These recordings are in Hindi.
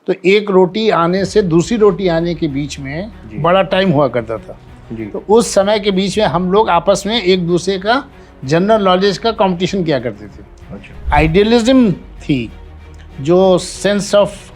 तो एक रोटी आने से दूसरी रोटी आने के बीच में बड़ा टाइम हुआ करता था जी। तो उस समय के बीच में हम लोग आपस में एक दूसरे का जनरल नॉलेज का कंपटीशन किया करते थे। अच्छा। आइडियलिज्म थी, जो sense of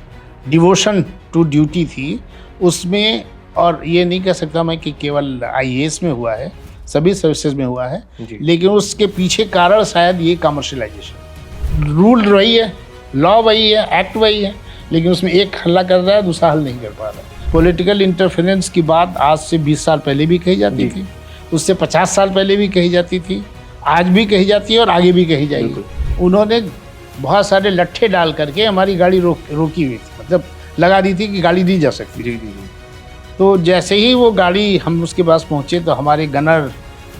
devotion to duty थी उसमें, और ये नहीं कह सकता मैं कि केवल आईएएस में हुआ है, सभी सर्विसेज में हुआ है, जी। लेकिन उसके पीछे कारण शायद ये कमर्शलाइजेशन। रूल वही है, लॉ वही है, एक्ट वही है, लेकिन उसमें एक हल्ला कर रहा है, दूसरा हल नहीं कर पा रहा। पॉलिटिकल इंटरफेरेंस की बात आज से 20 साल पहले भी कही जाती थी, उससे 50 साल पहले भी कही जाती थी, आज भी कही जाती है और आगे भी कही जाएगी। उन्होंने बहुत सारे लट्ठे डाल करके हमारी गाड़ी रोकी हुई थी, मतलब लगा दी थी कि गाड़ी दी जा सकती। जी जी जी। तो जैसे ही वो गाड़ी हम उसके पास पहुंचे तो हमारे गनर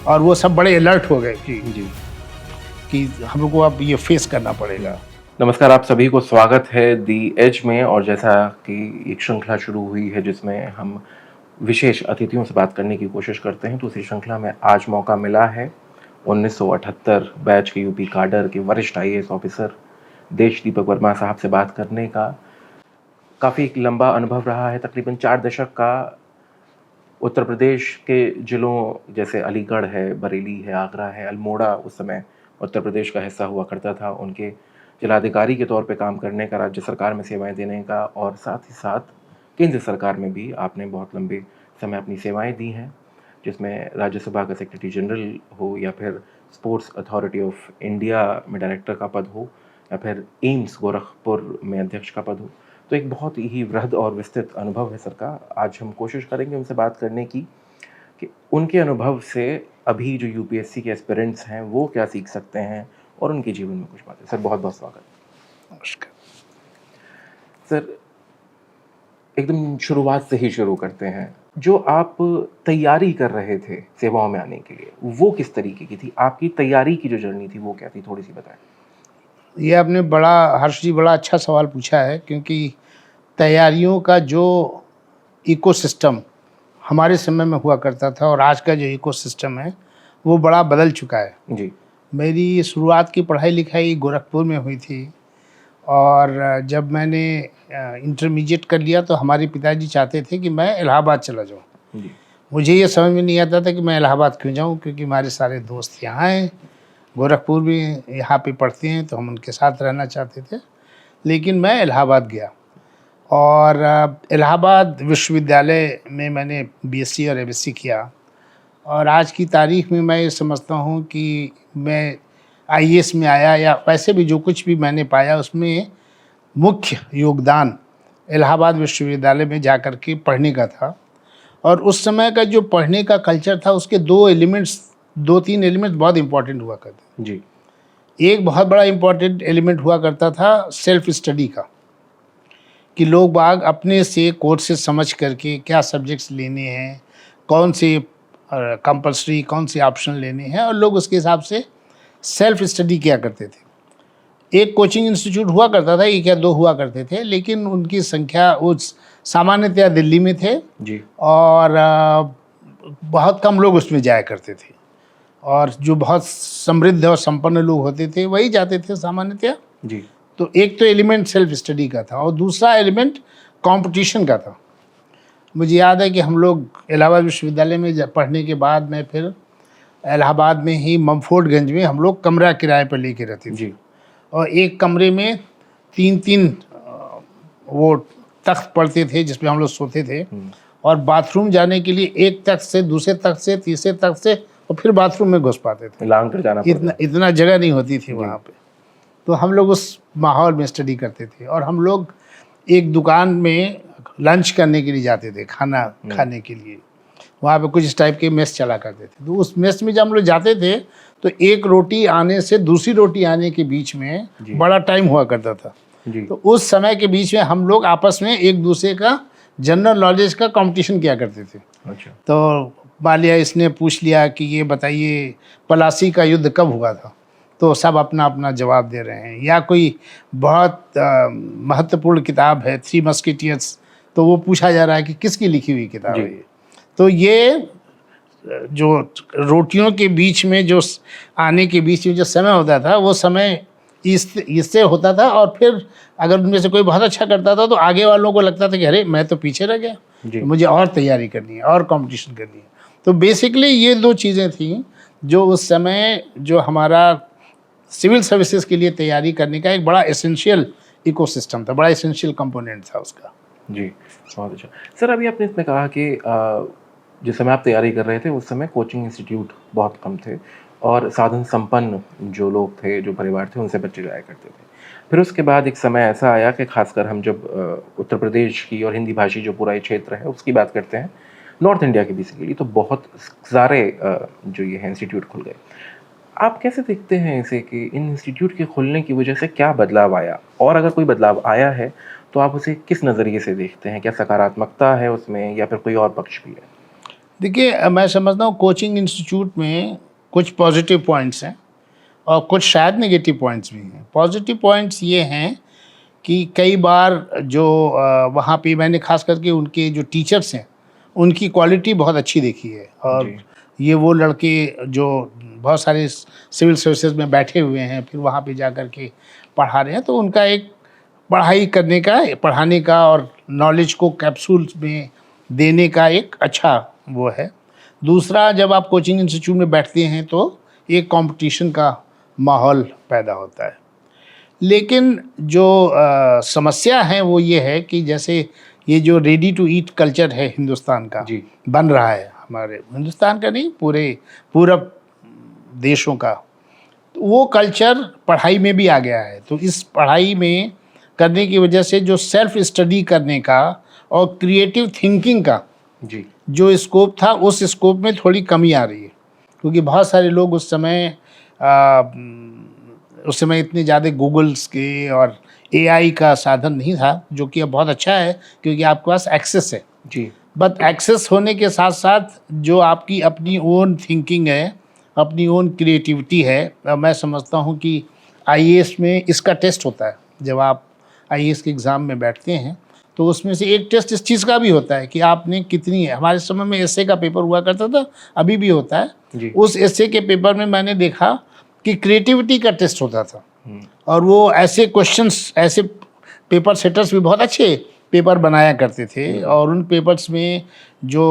और वो सब बड़े अलर्ट हो गए कि हम लोग को अब ये फेस करना पड़ेगा। नमस्कार, आप सभी को स्वागत है दी एज में। और जैसा कि एक श्रृंखला शुरू हुई है जिसमें हम विशेष अतिथियों से बात करने की कोशिश करते हैं, तो उसी श्रृंखला में आज मौका मिला है 1978 बैच के यूपी काडर के वरिष्ठ आईएएस ऑफिसर देश दीपक वर्मा साहब से बात करने का। काफ़ी एक लंबा अनुभव रहा है, तकरीबन 4 दशक का। उत्तर प्रदेश के ज़िलों जैसे अलीगढ़ है, बरेली है, आगरा है, अल्मोड़ा उस समय उत्तर प्रदेश का हिस्सा हुआ करता था, उनके जिलाधिकारी के तौर पे काम करने का, राज्य सरकार में सेवाएं देने का, और साथ ही साथ केंद्र सरकार में भी आपने बहुत लंबे समय अपनी सेवाएं दी हैं, जिसमें राज्यसभा का सेक्रेटरी जनरल हो, या फिर स्पोर्ट्स अथॉरिटी ऑफ इंडिया में डायरेक्टर का पद हो, या फिर एम्स गोरखपुर में अध्यक्ष का पद हो। तो एक बहुत ही वृहद और विस्तृत अनुभव है सर का। आज हम कोशिश करेंगे उनसे बात करने की कि उनके अनुभव से अभी जो यूपीएससी के एस्पिरेंट्स हैं वो क्या सीख सकते हैं, और उनके जीवन में कुछ बातें। सर बहुत बहुत स्वागत। नमस्कार सर, एकदम शुरुआत से ही शुरू करते हैं। जो आप तैयारी कर रहे थे सेवाओं में आने के लिए, वो किस तरीके की थी? आपकी तैयारी की जो जर्नी थी वो क्या थी, थोड़ी सी बताएं। ये आपने हर्ष जी बड़ा अच्छा सवाल पूछा है, क्योंकि तैयारियों का जो इकोसिस्टम हमारे समय में हुआ करता था और आज का जो इकोसिस्टम है वो बड़ा बदल चुका है। जी। मेरी शुरुआत की पढ़ाई लिखाई गोरखपुर में हुई थी, और जब मैंने इंटरमीडिएट कर लिया तो हमारे पिताजी चाहते थे कि मैं इलाहाबाद चला जाऊँ। जी। मुझे ये समझ में नहीं आता था कि मैं इलाहाबाद क्यों जाऊँ, क्योंकि हमारे सारे दोस्त यहाँ हैं, गोरखपुर भी यहाँ पे पढ़ते हैं, तो हम उनके साथ रहना चाहते थे। लेकिन मैं इलाहाबाद गया, और इलाहाबाद विश्वविद्यालय में मैंने बीएससी और एमएससी किया, और आज की तारीख में मैं ये समझता हूँ कि मैं आईएएस में आया, या वैसे भी जो कुछ भी मैंने पाया उसमें मुख्य योगदान इलाहाबाद विश्वविद्यालय में जाकर के पढ़ने का था। और उस समय का जो पढ़ने का कल्चर था उसके दो तीन एलिमेंट्स बहुत इम्पोर्टेंट हुआ करते। जी। एक बहुत बड़ा इम्पोर्टेंट एलिमेंट हुआ करता था सेल्फ स्टडी का, कि लोग बाग अपने से कोर्सेज समझ करके क्या सब्जेक्ट्स लेने हैं, कौन से कंपल्सरी, कौन से ऑप्शन लेने हैं, और लोग उसके हिसाब से सेल्फ स्टडी किया करते थे। एक कोचिंग इंस्टीट्यूट हुआ करता था, एक या दो हुआ करते थे, लेकिन उनकी संख्या उस सामान्यतया दिल्ली में थे जी। और बहुत कम लोग उसमें जाया करते थे, और जो बहुत समृद्ध और संपन्न लोग होते थे वही जाते थे सामान्यतया। जी। तो एक तो एलिमेंट सेल्फ स्टडी का था, और दूसरा एलिमेंट कंपटीशन का था। मुझे याद है कि हम लोग इलाहाबाद विश्वविद्यालय में पढ़ने के बाद में फिर इलाहाबाद में ही ममफोर्डगंज में हम लोग कमरा किराए पर लेके रहते थे। जी। और एक कमरे में 3-3 वो तख्त पड़ते थे जिसमें हम लोग सोते थे, और बाथरूम जाने के लिए एक तख्त से दूसरे तख्त से तीसरे तख्त से और फिर बाथरूम में घुस पाते थे। लांग कर जाना पड़ता। इतना जगह नहीं होती थी वहाँ पे। तो हम लोग उस माहौल में स्टडी करते थे, और हम लोग एक दुकान में लंच करने के लिए जाते थे, खाना खाने के लिए। वहाँ पे कुछ इस टाइप के मेस चला करते थे। तो उस मेस में जब हम लोग जाते थे तो एक रोटी आने से दूसरी रोटी आने के बीच में बड़ा टाइम हुआ करता था। जी। तो उस समय के बीच में हम लोग आपस में एक दूसरे का जनरल नॉलेज का कंपटीशन किया करते थे। अच्छा। तो मान लिया इसने पूछ लिया कि ये बताइए प्लासी का युद्ध कब हुआ था, तो सब अपना अपना जवाब दे रहे हैं। या कोई बहुत महत्वपूर्ण किताब है, 3 मस्केटियर्स, तो वो पूछा जा रहा है कि किसकी लिखी हुई किताब है ये। तो ये जो रोटियों के बीच में जो आने के बीच में जो समय होता था वो समय इससे होता था। और फिर अगर उनमें से कोई बहुत अच्छा करता था तो आगे वालों को लगता था कि अरे मैं तो पीछे रह गया, तो मुझे और तैयारी करनी है और कंपटीशन करनी है। तो बेसिकली ये दो चीज़ें थी जो उस समय जो हमारा सिविल सर्विसेज के लिए तैयारी करने का एक बड़ा एसेंशियल इकोसिस्टम था, बड़ा एसेंशियल कंपोनेंट था उसका। जी, बहुत अच्छा। सर, अभी आपने इसमें कहा कि जिस समय आप तैयारी कर रहे थे उस समय कोचिंग इंस्टीट्यूट बहुत कम थे और साधन संपन्न जो लोग थे, जो परिवार थे, उनसे बच्चे जाया करते थे। फिर उसके बाद एक समय ऐसा आया कि खासकर हम जब उत्तर प्रदेश की और हिंदी भाषी जो पूरा ये क्षेत्र है उसकी बात करते हैं, नॉर्थ इंडिया की बेसिकली, तो बहुत सारे जो ये हैं इंस्टीट्यूट खुल गए। आप कैसे देखते हैं इसे कि इन इंस्टीट्यूट के खुलने की वजह से क्या बदलाव आया? और अगर कोई बदलाव आया है, तो आप उसे किस नज़रिए से देखते हैं? क्या सकारात्मकता है उसमें या फिर कोई और पक्ष भी है? देखिए, मैं समझता हूँ कोचिंग इंस्टीट्यूट में कुछ पॉजिटिव पॉइंट्स हैं और कुछ शायद नेगेटिव पॉइंट्स भी हैं। पॉजिटिव पॉइंट्स ये हैं कि कई बार जो वहाँ पे मैंने खास करके उनके जो टीचर्स हैं उनकी क्वालिटी बहुत अच्छी देखी है। और जी। ये वो लड़के जो बहुत सारे सिविल सर्विसेज में बैठे हुए हैं फिर वहाँ पे जा कर के पढ़ा रहे हैं, तो उनका एक पढ़ाई करने का, पढ़ाने का और नॉलेज को कैप्सूल्स में देने का एक अच्छा वो है। दूसरा, जब आप कोचिंग इंस्टीट्यूट में बैठते हैं तो एक कंपटीशन का माहौल पैदा होता है। लेकिन जो समस्या है वो ये है कि जैसे ये जो रेडी टू ईट कल्चर है हिंदुस्तान का, जी। बन रहा है, हमारे हिंदुस्तान का नहीं, पूरे पूरब देशों का, तो वो कल्चर पढ़ाई में भी आ गया है। तो इस पढ़ाई में करने की वजह से जो सेल्फ स्टडी करने का और क्रिएटिव थिंकिंग का जी। जो स्कोप था, उस स्कोप में थोड़ी कमी आ रही है। क्योंकि बहुत सारे लोग उस समय इतने ज़्यादा गूगल्स के और एआई का साधन नहीं था, जो कि अब बहुत अच्छा है क्योंकि आपके पास एक्सेस है। जी। बट एक्सेस होने के साथ साथ जो आपकी अपनी ओन थिंकिंग है, अपनी ओन क्रिएटिविटी है, मैं समझता हूँ कि आईएएस में इसका टेस्ट होता है। जब आप आईएएस के एग्ज़ाम में बैठते हैं तो उसमें से एक टेस्ट इस चीज़ का भी होता है कि आपने कितनी है। हमारे समय में एसए का पेपर हुआ करता था, अभी भी होता है। जी। उस एसए के पेपर में मैंने देखा कि क्रिएटिविटी का टेस्ट होता था। और वो ऐसे क्वेश्चंस, ऐसे पेपर सेटर्स भी बहुत अच्छे पेपर बनाया करते थे। और उन पेपर्स में जो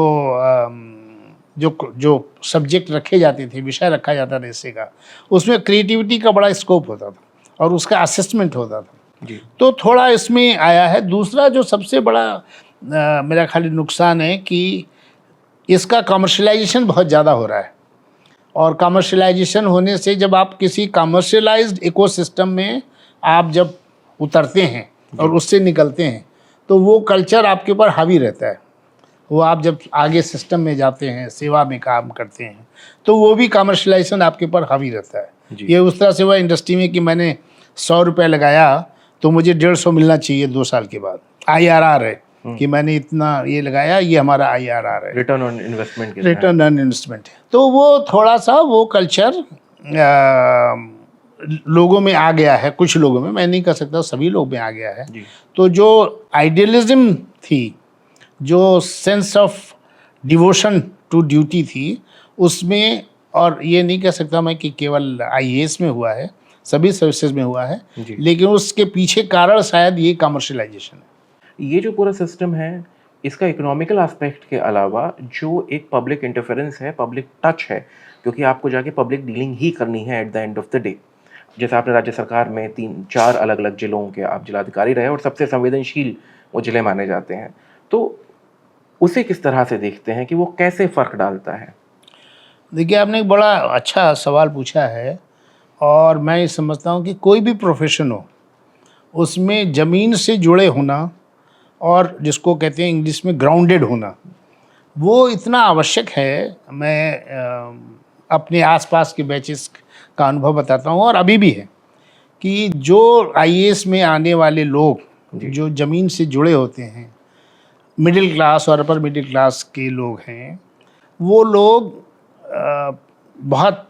जो सब्जेक्ट रखे जाते थे, विषय रखा जाता था एसए का, उसमें क्रिएटिविटी का बड़ा स्कोप होता था और उसका असेसमेंट होता था। जी। तो थोड़ा इसमें आया है। दूसरा जो सबसे बड़ा मेरा खाली नुकसान है कि इसका कमर्शलाइजेशन बहुत ज़्यादा हो रहा है। और कमर्शलाइजेशन होने से जब आप किसी कमर्शलाइज्ड इकोसिस्टम में आप जब उतरते हैं और उससे निकलते हैं तो वो कल्चर आपके ऊपर हावी रहता है। वो आप जब आगे सिस्टम में जाते हैं, सेवा में काम करते हैं, तो वो भी कमर्शलाइजेशन आपके ऊपर हावी रहता है। जी। ये उस तरह से हुआ इंडस्ट्री में कि मैंने 100 रुपये लगाया तो मुझे 150 मिलना चाहिए 2 साल के बाद। IRR है कि मैंने इतना ये लगाया, ये हमारा IRR है, रिटर्न ऑन इन्वेस्टमेंट के रिटर्न ऑन इन्वेस्टमेंट है। तो वो थोड़ा सा वो कल्चर लोगों में आ गया है, कुछ लोगों में, मैं नहीं कह सकता सभी लोग में आ गया है। जी। तो जो आइडियलिज्म थी, जो sense of devotion to duty थी उसमें, और ये नहीं कह सकता मैं कि केवल आईएएस में हुआ है, सभी सर्विसेज में हुआ है, जी। लेकिन उसके पीछे कारण शायद ये कमर्शलाइजेशन है। ये जो पूरा सिस्टम है, इसका इकोनॉमिकल एस्पेक्ट के अलावा जो एक पब्लिक इंटरफेरेंस है, पब्लिक टच है, क्योंकि आपको जाके पब्लिक डीलिंग ही करनी है at the end of the day. जैसे आपने राज्य सरकार में 3-4 अलग-अलग जिलों के आप जिलाधिकारी रहे और सबसे संवेदनशील वो जिले माने जाते हैं। तो उसे किस तरह से देखते हैं कि वो कैसे फ़र्क डालता है? देखिए, आपने एक बड़ा अच्छा सवाल पूछा है। और मैं ये समझता हूँ कि कोई भी प्रोफेशन हो, उसमें ज़मीन से जुड़े होना और जिसको कहते हैं इंग्लिश में ग्राउंडेड होना, वो इतना आवश्यक है। मैं अपने आसपास के बैचेस का अनुभव बताता हूँ और अभी भी है कि जो आईएएस में आने वाले लोग जो ज़मीन से जुड़े होते हैं, मिडिल क्लास और अपर मिडिल क्लास के लोग हैं, वो लोग बहुत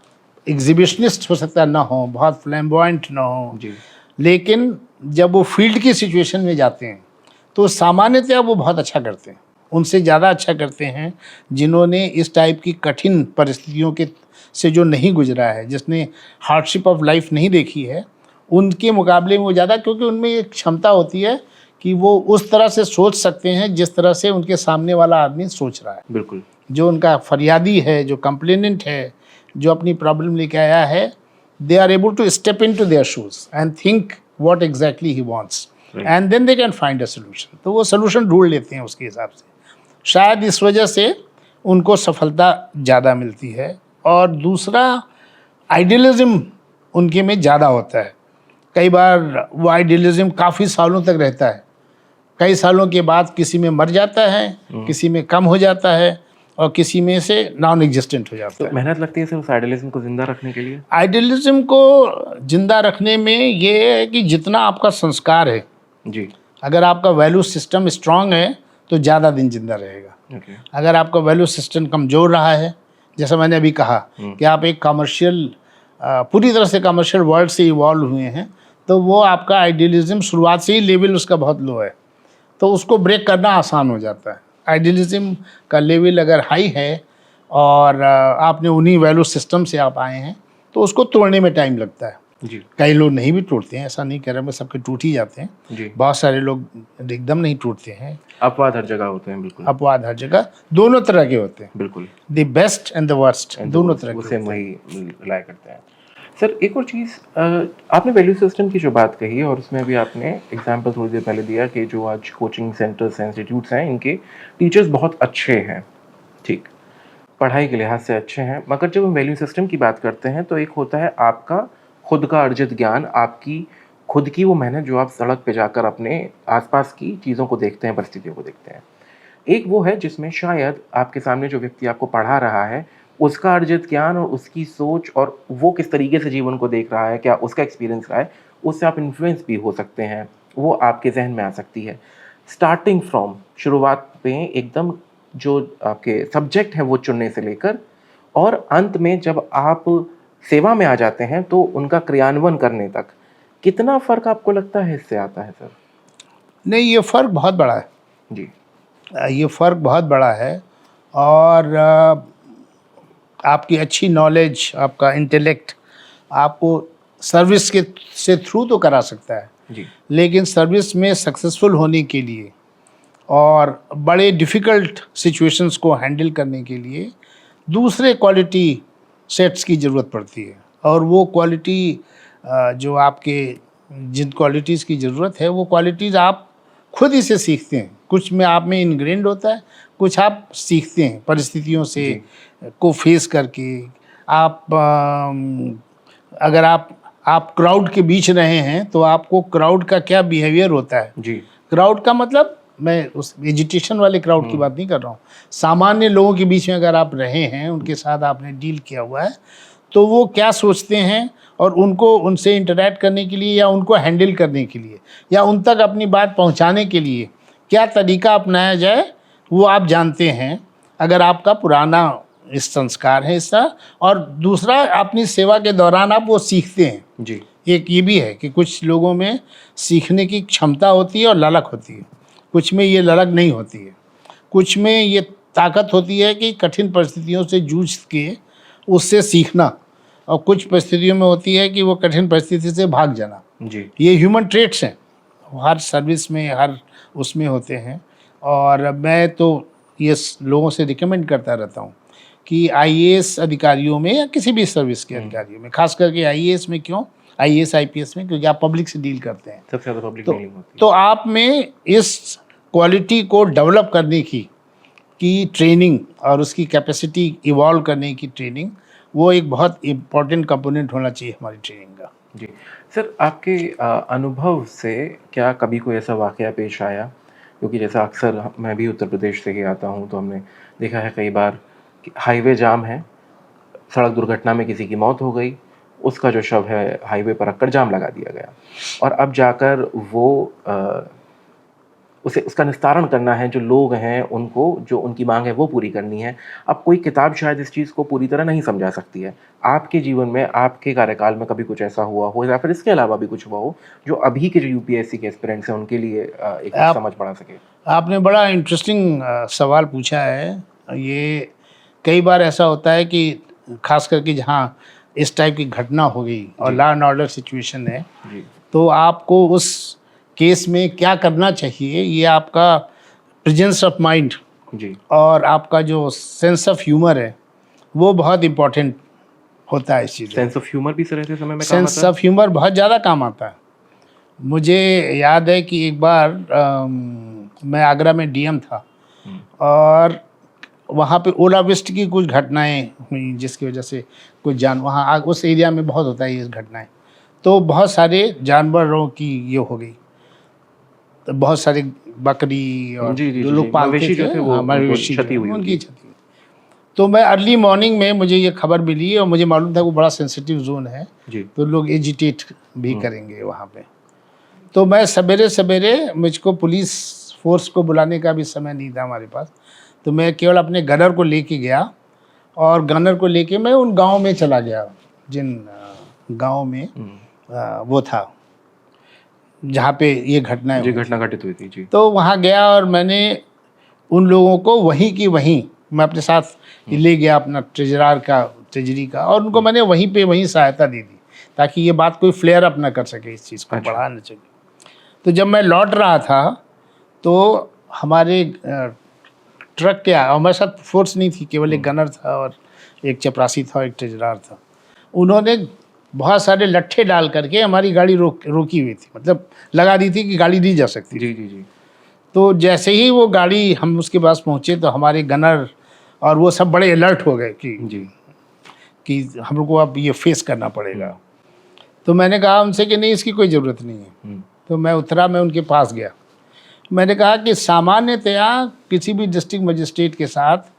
एग्जिबिशनिस्ट हो सकता ना हो, बहुत फ्लैम्बॉयंट ना हो, जी। लेकिन जब वो फील्ड की सिचुएशन में जाते हैं तो सामान्यतया वो बहुत अच्छा करते हैं। उनसे ज़्यादा अच्छा करते हैं जिन्होंने इस टाइप की कठिन परिस्थितियों के से जो नहीं गुजरा है, जिसने हार्डशिप ऑफ लाइफ नहीं देखी है, उनके मुकाबले में वो ज़्यादा, क्योंकि उनमें एक क्षमता होती है कि वो उस तरह से सोच सकते हैं जिस तरह से उनके सामने वाला आदमी सोच रहा है। बिल्कुल। जो उनका फरियादी है, जो कंप्लेनेंट है, जो अपनी प्रॉब्लम लेके आया है, they are able to step in to their shoes and think what exactly he wants and then they can find a solution. तो वो सोल्यूशन ढूंढ लेते हैं उसके हिसाब से। शायद इस वजह से उनको सफलता ज़्यादा मिलती है। और दूसरा, आइडियलिज्म उनके में ज़्यादा होता है। कई बार वो आइडियलिज्म काफ़ी सालों तक रहता है, कई सालों के बाद किसी में मर जाता है, किसी में कम हो जाता है और किसी में से नॉन एग्जिस्टेंट हो जाता तो है। मेहनत लगती है सर उस आइडियलिज्म को जिंदा रखने के लिए? आइडियलिज्म को जिंदा रखने में ये है कि जितना आपका संस्कार है, जी। अगर आपका वैल्यू सिस्टम स्ट्रांग है तो ज़्यादा दिन जिंदा रहेगा। ओके। अगर आपका वैल्यू सिस्टम कमज़ोर रहा है, जैसा मैंने अभी कहा कि आप एक कमर्शियल, पूरी तरह से कमर्शियल वर्ल्ड से इवॉल्व हुए हैं, तो वो आपका आइडियलिज्म शुरुआत से ही लेवल उसका बहुत लो है, तो उसको ब्रेक करना आसान हो जाता है। आइडियलिज्म का लेवल अगर हाई है और आपने उन्हीं वैल्यू सिस्टम से आप आए हैं, तो उसको तोड़ने में टाइम लगता है। जी। कई लोग नहीं भी टूटते हैं, ऐसा नहीं कह रहा मैं, सबके टूट ही जाते हैं। जी। बहुत सारे लोग एकदम नहीं टूटते हैं। अपवाद हर जगह होते हैं। बिल्कुल। अपवाद हर जगह, दोनों तरह के होते हैं, बिल्कुल। The best and the worst, दोनों तरह वो के सेम होते हैं। वही रिलाय करते हैं। सर एक और चीज़, आपने वैल्यू सिस्टम की जो बात कही और उसमें अभी आपने एग्जांपल थोड़ी देर पहले दिया कि जो आज कोचिंग सेंटर्स हैं, इंस्टीट्यूट्स हैं, इनके टीचर्स बहुत अच्छे हैं, ठीक, पढ़ाई के लिहाज से अच्छे हैं, मगर जब हम वैल्यू सिस्टम की बात करते हैं तो एक होता है आपका खुद का अर्जित ज्ञान, आपकी खुद की वो मेहनत जो आप सड़क पे जाकर अपने आसपास की चीज़ों को देखते हैं, परिस्थितियों को देखते हैं। एक वो है जिसमें शायद आपके सामने जो व्यक्ति आपको पढ़ा रहा है, उसका अर्जित ज्ञान और उसकी सोच और वो किस तरीके से जीवन को देख रहा है, क्या उसका एक्सपीरियंस रहा है, उससे आप इन्फ्लुएंस भी हो सकते हैं, वो आपके जहन में आ सकती है। स्टार्टिंग फ्रॉम शुरुआत में एकदम जो आपके सब्जेक्ट हैं वो चुनने से लेकर और अंत में जब आप सेवा में आ जाते हैं तो उनका क्रियान्वयन करने तक, कितना फ़र्क आपको लगता है इससे आता है सर? नहीं, ये फ़र्क बहुत बड़ा है। जी। ये फ़र्क बहुत बड़ा है। और आपकी अच्छी नॉलेज, आपका इंटेलेक्ट आपको सर्विस के से थ्रू तो करा सकता है, जी। लेकिन सर्विस में सक्सेसफुल होने के लिए और बड़े डिफ़िकल्ट सिचुएशंस को हैंडल करने के लिए दूसरे क्वालिटी सेट्स की ज़रूरत पड़ती है। और वो क्वालिटी जो आपके जिन क्वालिटीज़ की ज़रूरत है, वो क्वालिटीज़ आप खुद ही से सीखते हैं। कुछ में आप में इनग्रेंड होता है, कुछ आप सीखते हैं परिस्थितियों से को फेस करके। आप अगर आप क्राउड के बीच रहे हैं तो आपको क्राउड का क्या बिहेवियर होता है। जी। क्राउड का मतलब मैं उस एजिटेशन वाले क्राउड की बात नहीं कर रहा हूँ। सामान्य लोगों के बीच में अगर आप रहे हैं, उनके साथ आपने डील किया हुआ है, तो वो क्या सोचते हैं और उनको उनसे इंटरैक्ट करने के लिए या उनको हैंडल करने के लिए या उन तक अपनी बात पहुंचाने के लिए क्या तरीका अपनाया जाए, वो आप जानते हैं। अगर आपका पुराना इस संस्कार है इसका, और दूसरा अपनी सेवा के दौरान आप वो सीखते हैं। जी। एक ये भी है कि कुछ लोगों में सीखने की क्षमता होती है और ललक होती है, कुछ में ये ललक नहीं होती है। कुछ में ये ताकत होती है कि कठिन परिस्थितियों से जूझ के उससे सीखना, और कुछ परिस्थितियों में होती है कि वो कठिन परिस्थिति से भाग जाना। जी। ये ह्यूमन ट्रेट्स हैं, हर सर्विस में, हर उसमें होते हैं। और मैं तो ये लोगों से रिकमेंड करता रहता हूँ कि आईएएस अधिकारियों में या किसी भी सर्विस के अधिकारियों में, खास करके आईएएस में, क्यों आईएएस आईपीएस में, क्योंकि आप पब्लिक से डील करते हैं, सबसे ज़्यादा पब्लिक डीलिंग होती है। तो आप में इस क्वालिटी को डेवलप करने की ट्रेनिंग और उसकी कैपेसिटी इवॉल्व करने की ट्रेनिंग, वो एक बहुत इम्पॉर्टेंट कंपोनेंट होना चाहिए हमारी ट्रेनिंग का। जी। सर आपके अनुभव से क्या कभी कोई ऐसा वाक़या पेश आया, क्योंकि जैसा अक्सर मैं भी उत्तर प्रदेश से ही आता हूँ, तो हमने देखा है कई बार कि हाईवे जाम है, सड़क दुर्घटना में किसी की मौत हो गई, उसका जो शव है हाईवे पर रखकर जाम लगा दिया गया और अब जाकर वो उसे उसका निस्तारण करना है, जो लोग हैं उनको जो उनकी मांग है वो पूरी करनी है। अब कोई किताब शायद इस चीज़ को पूरी तरह नहीं समझा सकती है। आपके जीवन में, आपके कार्यकाल में कभी कुछ ऐसा हुआ हो या फिर इसके अलावा भी कुछ हुआ हो जो अभी के जो यूपीएससी के एस्पिरेंट्स हैं उनके लिए एक समझ बढ़ा सके? आपने बड़ा इंटरेस्टिंग सवाल पूछा है। ये कई बार ऐसा होता है कि खास करके जहाँ इस टाइप की घटना हो गई और लॉ एंड ऑर्डर सिचुएशन है, जी तो आपको उस केस में क्या करना चाहिए, ये आपका प्रेजेंस ऑफ माइंड जी और आपका जो सेंस ऑफ ह्यूमर है वो बहुत इम्पोर्टेंट होता है इस चीज़ में। सेंस ऑफ ह्यूमर भी सर ऐसे समय में काम सेंस आता है। ऑफ ह्यूमर बहुत ज़्यादा काम आता है। मुझे याद है कि एक बार मैं आगरा में डीएम था और वहाँ पे ओलावृष्टि की कुछ घटनाएं हुई जिसकी वजह से कुछ वहाँ उस एरिया में बहुत होता है ये घटनाएं, तो बहुत सारे जानवरों की ये हो गई, तो बहुत सारे बकरी और जी जी जो जी लोग जी, पालते मवेशी थे, जो थे वो हाँ, उनको मवेशी जो क्षति है, हुई उनकी होगी। क्षति हुई। तो मैं अर्ली मॉर्निंग में मुझे ये खबर मिली और मुझे मालूम था वो बड़ा सेंसिटिव जोन है, जी तो लोग एजिटेट भी करेंगे वहाँ पे। तो मैं सवेरे सवेरे, मुझको पुलिस फोर्स को बुलाने का भी समय नहीं था हमारे पास, तो मैं केवल अपने गनर को लेके गया और गनर को लेके मैं उन गांव में चला गया जिन गांव में वो था जहाँ पे ये घटनाएं जी हुई थी। घटना घटित हुई थी जी। तो वहाँ गया और मैंने उन लोगों को वहीं की वहीं मैं अपने साथ ले गया, अपना ट्रेजरी का, और उनको मैंने वहीं पे वहीं सहायता दे दी ताकि ये बात कोई फ्लेयर अप ना कर सके, इस चीज़ को अच्छा। बढ़ा ना सके। तो जब मैं लौट रहा था तो हमारे ट्रक के और हमारे साथ फोर्स नहीं थी, केवल एक गनर था और एक चपरासी था और एक ट्रेजरार था। उन्होंने बहुत सारे लट्ठे डाल करके हमारी गाड़ी रोकी हुई थी, मतलब लगा दी थी कि गाड़ी नहीं जा सकती। जी जी जी तो जैसे ही वो गाड़ी हम उसके पास पहुंचे तो हमारे गनर और वो सब बड़े अलर्ट हो गए जी कि हम लोग को अब ये फेस करना पड़ेगा। तो मैंने कहा उनसे कि नहीं, इसकी कोई ज़रूरत नहीं है। तो मैं उतरा, मैं उनके पास गया, मैंने कहा कि सामान्यतया किसी भी डिस्ट्रिक्ट मजिस्ट्रेट के साथ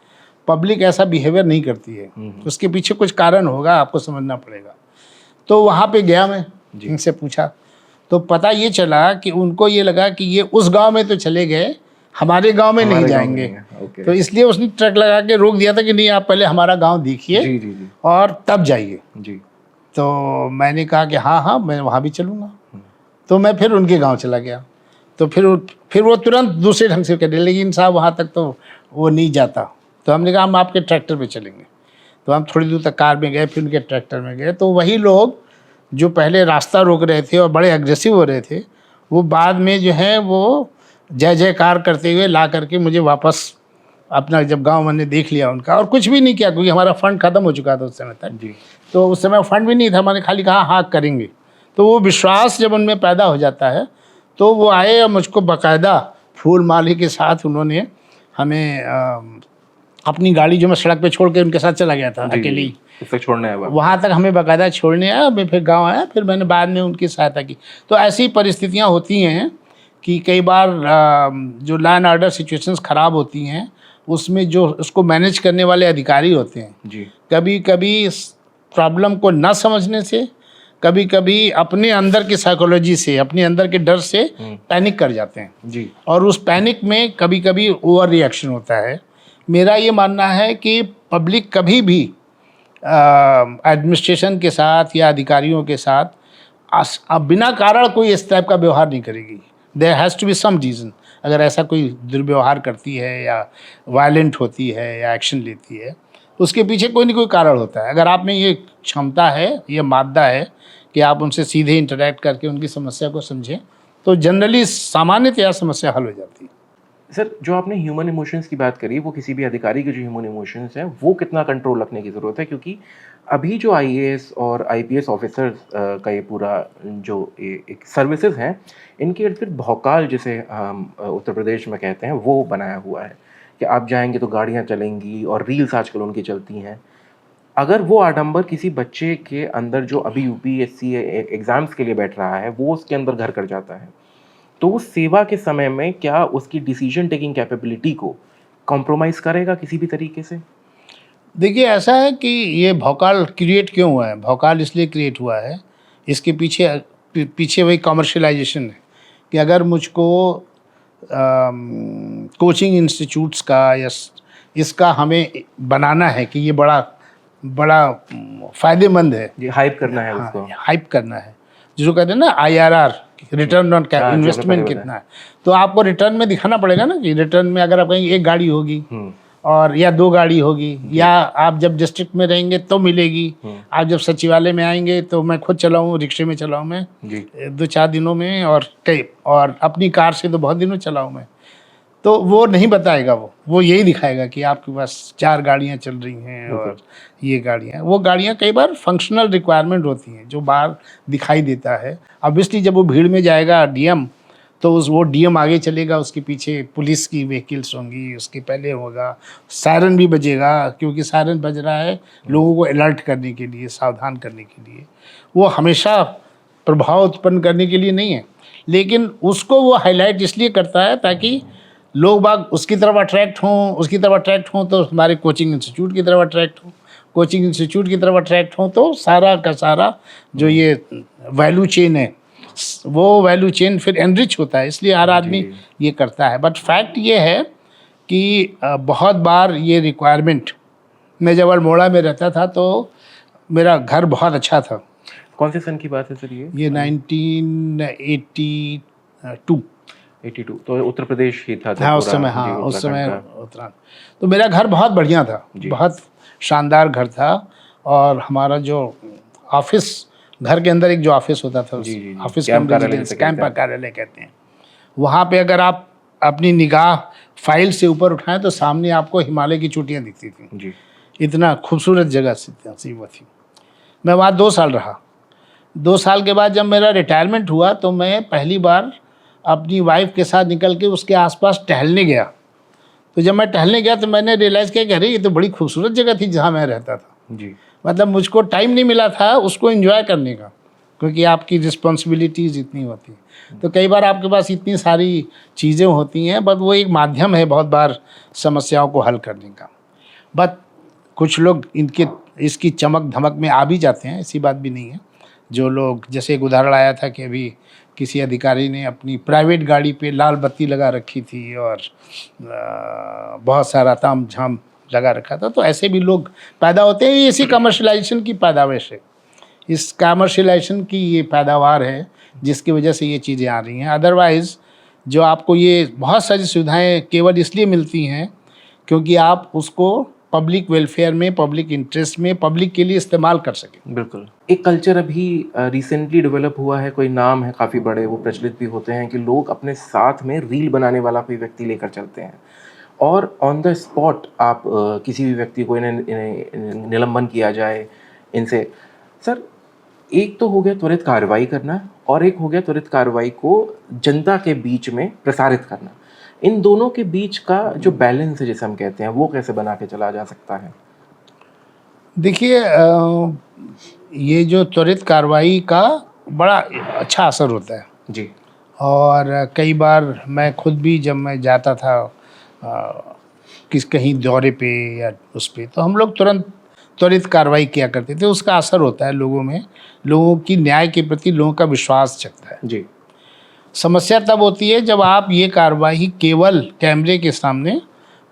पब्लिक ऐसा बिहेवियर नहीं करती है, उसके पीछे कुछ कारण होगा, आपको समझना पड़ेगा। तो वहाँ पे गया मैं, इनसे पूछा तो पता ये चला कि उनको ये लगा कि ये उस गांव में तो चले गए, हमारे गांव में नहीं जाएंगे। ओके। तो इसलिए उसने ट्रक लगा के रोक दिया था कि नहीं, आप पहले हमारा गांव देखिए जी जी जी और तब जाइए। जी तो मैंने कहा कि हाँ हाँ, मैं वहाँ भी चलूँगा। तो मैं फिर उनके गांव चला गया। तो फिर वो तुरंत दूसरे ढंग से कह रहे, लेकिन साहब वहाँ तक तो वो नहीं जाता। तो हमने कहा हम आपके ट्रैक्टर पे चलेंगे। तो हम थोड़ी दूर तक कार में गए, फिर उनके ट्रैक्टर में गए। तो वही लोग जो पहले रास्ता रोक रहे थे और बड़े अग्रेसिव हो रहे थे, वो बाद में जो है वो जय जयकार करते हुए ला करके मुझे वापस अपना, जब गांव मैंने देख लिया उनका, और कुछ भी नहीं किया क्योंकि हमारा फंड ख़त्म हो चुका था उस समय तक। जी तो उस समय फंड भी नहीं था, मैंने खाली कहा हाँ करेंगे। तो वो विश्वास जब उनमें पैदा हो जाता है तो वो आए और मुझको बाकायदा फूल माली के साथ उन्होंने हमें अपनी गाड़ी जो मैं सड़क पे छोड़ के उनके साथ चला गया था अकेले ही, उससे छोड़ना है वहाँ तक हमें बाकायदा छोड़ने आया। मैं फिर गांव आया, फिर मैंने बाद में उनकी सहायता की। तो ऐसी परिस्थितियाँ होती हैं कि कई बार जो लॉ एंड ऑर्डर सिचुएशंस ख़राब होती हैं, उसमें जो उसको मैनेज करने वाले अधिकारी होते हैं, जी कभी कभी प्रॉब्लम को ना समझने से, कभी कभी अपने अंदर की साइकोलॉजी से, अपने अंदर के डर से पैनिक कर जाते हैं जी और उस पैनिक में कभी कभी ओवर रिएक्शन होता है। मेरा ये मानना है कि पब्लिक कभी भी एडमिनिस्ट्रेशन के साथ या अधिकारियों के साथ बिना कारण कोई इस टाइप का व्यवहार नहीं करेगी। There has to be some reason. अगर ऐसा कोई दुर्व्यवहार करती है या वायलेंट होती है या एक्शन लेती है, उसके पीछे कोई ना कोई कारण होता है। अगर आप में ये क्षमता है, ये मादा है कि आप उनसे सीधे इंटरेक्ट करके उनकी समस्या को समझें, तो जनरली सामान्यतया समस्या हल हो जाती है। सर, जो आपने ह्यूमन इमोशंस की बात करी, वो किसी भी अधिकारी के जो ह्यूमन इमोशंस हैं वो कितना कंट्रोल रखने की ज़रूरत है, क्योंकि अभी जो आईएएस और आईपीएस ऑफिसर्स का ये पूरा जो एक सर्विसेज हैं, इनके इर्द गिर्द भौकाल, जिसे हम उत्तर प्रदेश में कहते हैं, वो बनाया हुआ है कि आप जाएंगे तो गाड़ियाँ चलेंगी और रील्स आजकल उनकी चलती हैं। अगर वो आडंबर किसी बच्चे के अंदर जो अभी यूपीएससी एग्ज़ाम्स के लिए बैठ रहा है, वो उसके अंदर घर कर जाता है, तो वो सेवा के समय में क्या उसकी डिसीजन टेकिंग कैपेबिलिटी को कॉम्प्रोमाइज़ करेगा किसी भी तरीके से? देखिए, ऐसा है कि ये भौकाल क्रिएट क्यों हुआ है? भौकाल इसलिए क्रिएट हुआ है, इसके पीछे वही कमर्शियलाइजेशन है कि अगर मुझको कोचिंग इंस्टीट्यूट्स का या इसका हमें बनाना है कि ये बड़ा बड़ा फ़ायदेमंद है, ये हाइप करना है हाँ, उसको। हाइप करना है, जिसको कहते हैं ना IRR, रिटर्न ऑन हाँ, इन्वेस्टमेंट पता कितना है। तो आपको रिटर्न में दिखाना पड़ेगा ना कि रिटर्न में अगर आप कहीं एक गाड़ी होगी और या 2 गाड़ी होगी, या आप जब डिस्ट्रिक्ट में रहेंगे तो मिलेगी, आप जब सचिवालय में आएंगे तो मैं खुद चलाऊँ, रिक्शे में चलाऊँ मैं जी 2-4 दिनों में, और अपनी कार से तो बहुत दिनों चलाऊँ मैं। तो वो नहीं बताएगा, वो यही दिखाएगा कि आपके पास 4 गाड़ियाँ चल रही हैं और ये गाड़ियाँ, वो गाड़ियाँ कई बार फंक्शनल रिक्वायरमेंट होती हैं जो बाहर दिखाई देता है। ऑब्वियसली जब वो भीड़ में जाएगा डीएम, तो वो डीएम आगे चलेगा, उसके पीछे पुलिस की व्हीकल्स होंगी, उसके पहले होगा सायरन भी बजेगा, क्योंकि सायरन बज रहा है लोगों को अलर्ट करने के लिए, सावधान करने के लिए। वो हमेशा प्रभाव उत्पन्न करने के लिए नहीं है, लेकिन उसको वो हाईलाइट इसलिए करता है ताकि लोग बाग उसकी तरफ अट्रैक्ट हों तो हमारे कोचिंग इंस्टीट्यूट की तरफ अट्रैक्ट हों, कोचिंग इंस्टीट्यूट की तरफ अट्रैक्ट हों तो सारा का सारा जो ये वैल्यू चेन है, वो वैल्यू चेन फिर एनरिच होता है, इसलिए हर आदमी ये करता है। बट फैक्ट ये है कि बहुत बार ये रिक्वायरमेंट, मैं जब अल्मोड़ा में रहता था तो मेरा घर बहुत अच्छा था। कौन से सन की बात है सर ये 1982 82 तो उत्तर प्रदेश ही था हाँ, उस समय, हाँ उस समय उत्तराखंड। तो मेरा घर बहुत बढ़िया था, बहुत शानदार घर था, और हमारा जो ऑफिस, घर के अंदर एक जो ऑफिस होता था, ऑफिस कैंप कार्यालय कहते हैं, वहाँ पे अगर आप अपनी निगाह फाइल से ऊपर उठाएं तो सामने आपको हिमालय की चोटियाँ दिखती थी जी। इतना खूबसूरत जगह सी वो थी। मैं वहाँ 2 साल रहा। 2 साल के बाद जब मेरा रिटायरमेंट हुआ तो मैं पहली बार अपनी वाइफ के साथ निकल के उसके आसपास टहलने गया। तो जब मैं टहलने गया तो मैंने रियलाइज़ किया कि अरे ये तो बड़ी खूबसूरत जगह थी जहाँ मैं रहता था जी। मतलब मुझको टाइम नहीं मिला था उसको एंजॉय करने का, क्योंकि आपकी रिस्पॉन्सिबिलिटीज़ इतनी होती हैं। तो कई बार आपके पास इतनी सारी चीज़ें होती हैं, बट वो एक माध्यम है बहुत बार समस्याओं को हल करने का। बट कुछ लोग इसकी चमक धमक में आ भी जाते हैं, ऐसी बात भी नहीं है। जो लोग, जैसे एक उदाहरण आया था कि अभी किसी अधिकारी ने अपनी प्राइवेट गाड़ी पे लाल बत्ती लगा रखी थी और बहुत सारा ताम झाम लगा रखा था, तो ऐसे भी लोग पैदा होते हैं। ये इसी कमर्शलाइजेशन की पैदावार है, इस कमर्शलाइजेशन की ये पैदावार है जिसकी वजह से ये चीज़ें आ रही हैं। अदरवाइज़ जो आपको ये बहुत सारी सुविधाएं केवल इसलिए मिलती हैं क्योंकि आप उसको पब्लिक वेलफेयर में, पब्लिक इंटरेस्ट में, पब्लिक के लिए इस्तेमाल कर सकें। बिल्कुल। एक कल्चर अभी रिसेंटली डेवलप हुआ है, कोई नाम है काफ़ी बड़े, वो प्रचलित भी होते हैं कि लोग अपने साथ में रील बनाने वाला कोई व्यक्ति लेकर चलते हैं और ऑन द स्पॉट आप किसी भी व्यक्ति को इन्हें निलंबन किया जाए इनसे। सर, एक तो हो गया त्वरित कार्रवाई करना और एक हो गया त्वरित कार्रवाई को जनता के बीच में प्रसारित करना। इन दोनों के बीच का जो बैलेंस है जिसे हम कहते हैं, वो कैसे बना के चला जा सकता है? देखिए, ये जो त्वरित कार्रवाई का बड़ा अच्छा असर होता है जी। और कई बार मैं खुद भी जब मैं जाता था कहीं दौरे पे या उस पे, तो हम लोग तुरंत त्वरित कार्रवाई किया करते थे। उसका असर होता है लोगों में, लोगों की न्याय के प्रति लोगों का विश्वास जगता है। जी। समस्या तब होती है जब आप ये कार्रवाई केवल कैमरे के सामने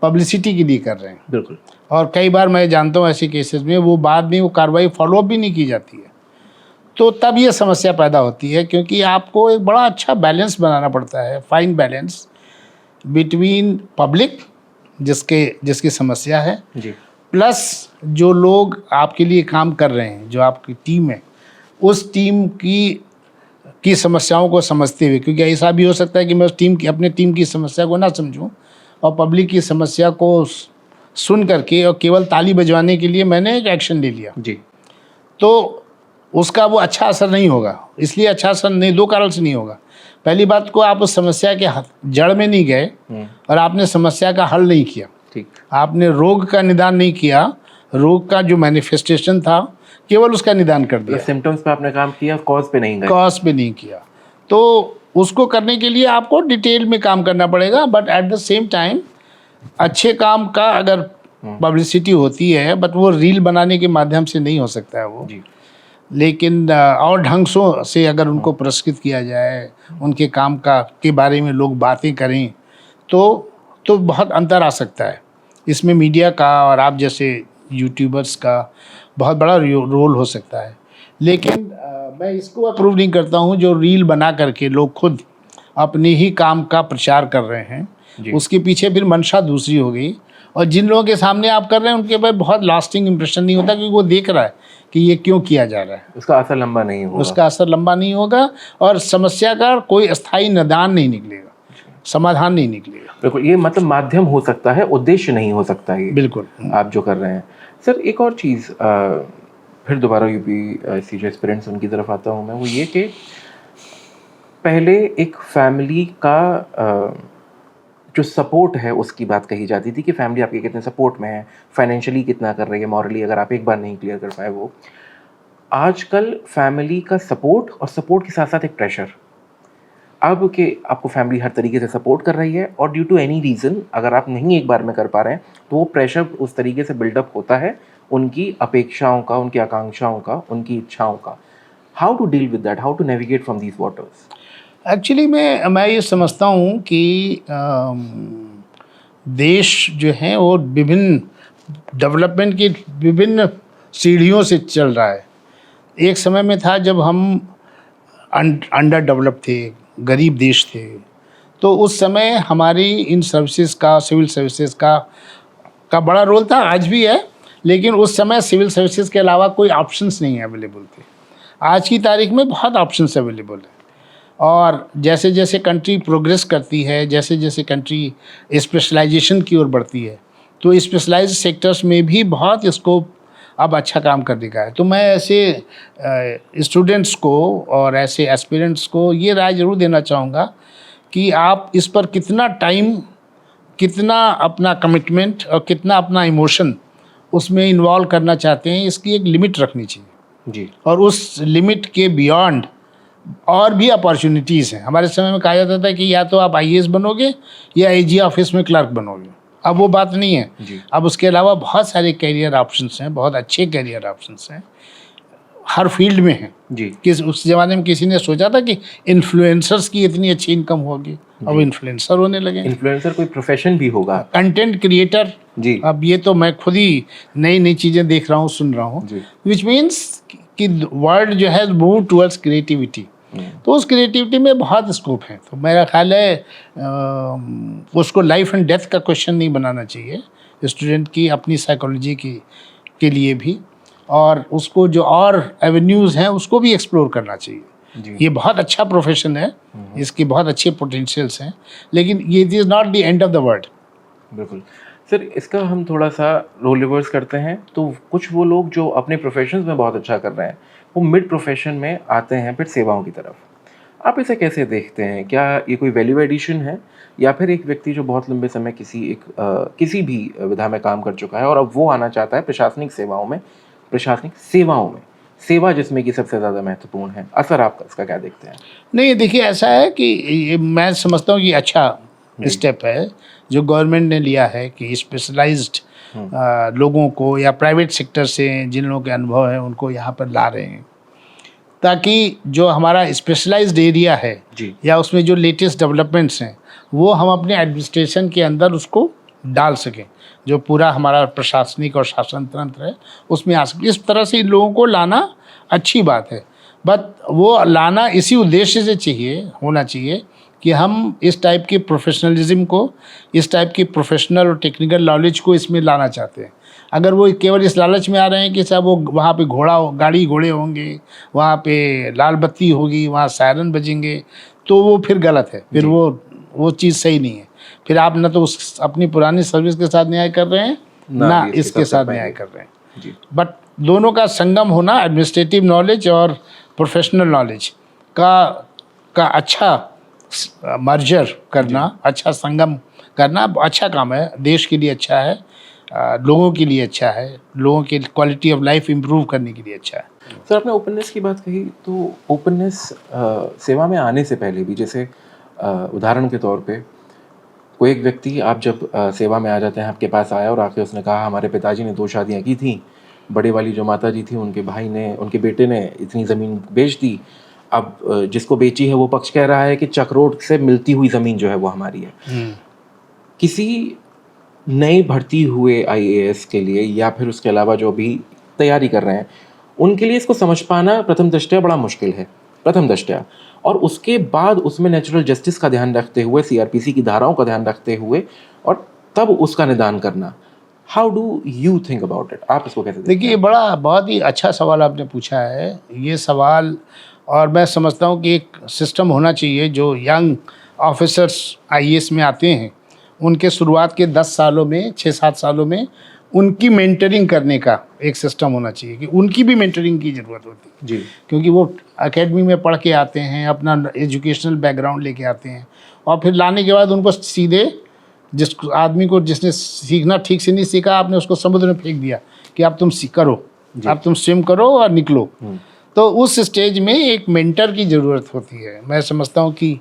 पब्लिसिटी के लिए कर रहे हैं। बिल्कुल। और कई बार मैं जानता हूँ ऐसे केसेस में वो बाद में वो कार्रवाई फॉलोअप भी नहीं की जाती है, तो तब ये समस्या पैदा होती है। क्योंकि आपको एक बड़ा अच्छा बैलेंस बनाना पड़ता है, फाइन बैलेंस बिटवीन पब्लिक जिसकी समस्या है जी। प्लस जो लोग आपके लिए काम कर रहे हैं, जो आपकी टीम है, उस टीम की समस्याओं को समझते हुए। क्योंकि ऐसा भी हो सकता है कि मैं अपने टीम की समस्या को ना समझूं और पब्लिक की समस्या को सुन करके और केवल ताली बजवाने के लिए मैंने एक एक्शन ले लिया, जी। तो उसका वो अच्छा असर नहीं होगा। इसलिए अच्छा असर नहीं, 2 कारण से नहीं होगा। पहली बात को, आप उस समस्या के जड़ में नहीं गए और आपने समस्या का हल नहीं किया। ठीक। आपने रोग का निदान नहीं किया, रोग का जो मैनिफेस्टेशन था केवल उसका निदान कर दिया। सिम्टम्स पे आपने काम किया, कॉज पे नहीं गए। कॉज पे नहीं किया। तो उसको करने के लिए आपको डिटेल में काम करना पड़ेगा। But at the same time अच्छे काम का अगर पब्लिसिटी होती है, बट वो रील बनाने के माध्यम से नहीं हो सकता है वो जी। लेकिन और ढंग से अगर उनको पुरस्कृत किया जाए, उनके काम के बारे में लोग बातें करें, तो बहुत अंतर आ सकता है। इसमें मीडिया का और आप जैसे यूट्यूबर्स का बहुत बड़ा रोल हो सकता है। लेकिन मैं इसको अप्रूव नहीं करता हूँ जो रील बना करके लोग खुद अपने ही काम का प्रचार कर रहे हैं। उसके पीछे फिर मंशा दूसरी हो गई और जिन लोगों के सामने आप कर रहे हैं उनके पास बहुत लास्टिंग इम्प्रेशन नहीं होता, क्योंकि वो देख रहा है कि ये क्यों किया जा रहा है। उसका असर लंबा नहीं होगा। उसका असर लंबा नहीं होगा और समस्या का कोई अस्थायी निदान नहीं निकलेगा, समाधान नहीं निकलेगा। बिल्कुल, ये मतलब माध्यम हो सकता है, उद्देश्य नहीं हो सकता है। बिल्कुल आप जो कर रहे हैं सर, एक और चीज़ फिर दोबारा यूपीएससी जो एस्पिरेंट्स उनकी तरफ आता हूँ मैं, वो ये कि पहले एक फैमिली का जो सपोर्ट है उसकी बात कही जाती थी कि फैमिली आपके कितने सपोर्ट में है, फाइनेंशियली कितना कर रही है, मॉरली अगर आप एक बार नहीं क्लियर कर पाए वो। आजकल फैमिली का सपोर्ट और सपोर्ट के साथ साथ एक प्रेशर, अब कि आपको फैमिली हर तरीके से सपोर्ट कर रही है और ड्यू टू एनी रीज़न अगर आप नहीं एक बार में कर पा रहे हैं तो वो प्रेशर उस तरीके से बिल्डअप होता है उनकी अपेक्षाओं का, उनकी आकांक्षाओं का, उनकी इच्छाओं का। How to deal with that, how to navigate from these waters? Actually मैं ये समझता हूँ कि देश जो है वो विभिन्न डेवलपमेंट की विभिन्न सीढ़ियों से चल रहा है। एक समय में था जब हम अंडर डेवलप थे, गरीब देश थे, तो उस समय हमारी इन सर्विसेज का, सिविल सर्विसेज का बड़ा रोल था, आज भी है, लेकिन उस समय सिविल सर्विसेज के अलावा कोई ऑप्शंस नहीं अवेलेबल थे। आज की तारीख में बहुत ऑप्शंस अवेलेबल है और जैसे जैसे कंट्री प्रोग्रेस करती है, जैसे जैसे कंट्री स्पेशलाइजेशन की ओर बढ़ती है, तो स्पेशलाइज्ड सेक्टर्स में भी बहुत स्कोप अब अच्छा काम करने का है। तो मैं ऐसे स्टूडेंट्स को और ऐसे एस्पिरेंट्स को ये राय ज़रूर देना चाहूँगा कि आप इस पर कितना टाइम, कितना अपना कमिटमेंट और कितना अपना इमोशन उसमें इन्वॉल्व करना चाहते हैं, इसकी एक लिमिट रखनी चाहिए जी। और उस लिमिट के बियॉन्ड और भी अपॉर्चुनिटीज़ हैं। हमारे समय में कहा जाता था कि या तो आप आईएएस बनोगे या एजी ऑफिस में क्लर्क बनोगे, अब वो बात नहीं है जी। अब उसके अलावा बहुत सारे कैरियर ऑप्शंस हैं, बहुत अच्छे कैरियर ऑप्शंस हैं, हर फील्ड में हैं जी। उस ज़माने में किसी ने सोचा था कि इन्फ्लुएंसर्स की इतनी अच्छी इनकम होगी, अब इन्फ्लुएंसर होने लगे। इन्फ्लुएंसर कोई प्रोफेशन भी होगा। कंटेंट क्रिएटर जी। अब ये तो मैं खुद ही नई नई चीज़ें देख रहा हूँ, सुन रहा हूँ, विच मीन्स कि वर्ल्ड जो है मूव टुवर्ड्स क्रिएटिविटी। तो उस क्रिएटिविटी में बहुत स्कोप है। तो मेरा ख्याल है उसको लाइफ एंड डेथ का क्वेश्चन नहीं बनाना चाहिए स्टूडेंट की अपनी साइकोलॉजी के लिए भी, और उसको जो और एवेन्यूज़ हैं उसको भी एक्सप्लोर करना चाहिए। ये बहुत अच्छा प्रोफेशन है, इसके बहुत अच्छे पोटेंशियल्स हैं, लेकिन ये is not the end of the world. बिल्कुल सर, इसका हम थोड़ा सा रोल रिवर्स करते हैं तो कुछ वो लोग जो अपने प्रोफेशंस में बहुत अच्छा कर रहे हैं वो मिड प्रोफेशन में आते हैं फिर सेवाओं की तरफ। आप इसे कैसे देखते हैं? क्या ये कोई वैल्यू एडिशन है या फिर एक व्यक्ति जो बहुत लंबे समय किसी भी विधा में काम कर चुका है और अब वो आना चाहता है प्रशासनिक सेवाओं में, सेवा जिसमें कि सबसे ज़्यादा महत्वपूर्ण है, असर आपका इसका क्या देखते हैं? नहीं, देखिए ऐसा है कि ये मैं समझता हूँ कि अच्छा स्टेप है जो गवर्नमेंट ने लिया है कि स्पेशलाइज्ड लोगों को या प्राइवेट सेक्टर से जिन लोगों के अनुभव है उनको यहाँ पर ला रहे हैं, ताकि जो हमारा स्पेशलाइज्ड एरिया है जी। या उसमें जो लेटेस्ट डेवलपमेंट्स हैं वो हम अपने एडमिनिस्ट्रेशन के अंदर उसको डाल सकें, जो पूरा हमारा प्रशासनिक और शासन तंत्र है उसमें आ सके। इस तरह से इन लोगों को लाना अच्छी बात है, बट वो लाना इसी उद्देश्य से होना चाहिए कि हम इस टाइप के प्रोफेशनलिज्म को, इस टाइप की प्रोफेशनल और टेक्निकल नॉलेज को इसमें लाना चाहते हैं। अगर वो केवल इस लालच में आ रहे हैं कि साहब वो वहाँ पे गाड़ी घोड़े होंगे, वहाँ पे लाल बत्ती होगी, वहाँ सायरन बजेंगे, तो वो फिर गलत है, फिर वो चीज़ सही नहीं है। फिर आप न तो उस अपनी पुरानी सर्विस के साथ न्याय कर रहे हैं ना इसके साथ न्याय कर रहे हैं। बट दोनों का संगम होना, एडमिनिस्ट्रेटिव नॉलेज और प्रोफेशनल नॉलेज का अच्छा मर्जर करना, अच्छा संगम करना अच्छा काम है, देश के लिए अच्छा है, लोगों के लिए अच्छा है, लोगों की क्वालिटी ऑफ लाइफ इम्प्रूव करने के लिए अच्छा है। सर, आपने ओपननेस की बात कही, तो ओपननेस सेवा में आने से पहले भी, जैसे उदाहरण के तौर पे कोई एक व्यक्ति आप जब सेवा में आ जाते हैं, आपके पास आया और आके उसने कहा हमारे पिताजी ने 2 शादियाँ की थी, बड़े वाली जो माता जी थी उनके बेटे ने इतनी ज़मीन बेच दी, अब जिसको बेची है वो पक्ष कह रहा है कि चक्रोट से मिलती हुई ज़मीन जो है वो हमारी है। किसी नए भर्ती हुए आईएएस के लिए या फिर उसके अलावा जो भी तैयारी कर रहे हैं उनके लिए इसको समझ पाना प्रथम दृष्टया बड़ा मुश्किल है, और उसके बाद उसमें नेचुरल जस्टिस का ध्यान रखते हुए, सीआरपीसी की धाराओं का ध्यान रखते हुए और तब उसका निदान करना, how do you think about it? आप इसको कैसे देखते देखिए, ये बड़ा बहुत ही अच्छा सवाल आपने पूछा है ये सवाल। और मैं समझता हूँ कि एक सिस्टम होना चाहिए जो यंग ऑफिसर्स आईएएस में आते हैं, उनके शुरुआत के 10 सालों में, 6-7 सालों में उनकी मेंटरिंग करने का एक सिस्टम होना चाहिए कि उनकी भी मेंटरिंग की ज़रूरत होती है। जी क्योंकि वो एकेडमी में पढ़ के आते हैं, अपना एजुकेशनल बैकग्राउंड लेके आते हैं, और फिर लाने के बाद उनको सीधे जिस आदमी को जिसने सीखना ठीक से नहीं सीखा, आपने उसको समुद्र में फेंक दिया कि अब तुम करो, अब तुम स्विम करो और निकलो। तो उस स्टेज में एक मेंटर की ज़रूरत होती है। मैं समझता हूँ कि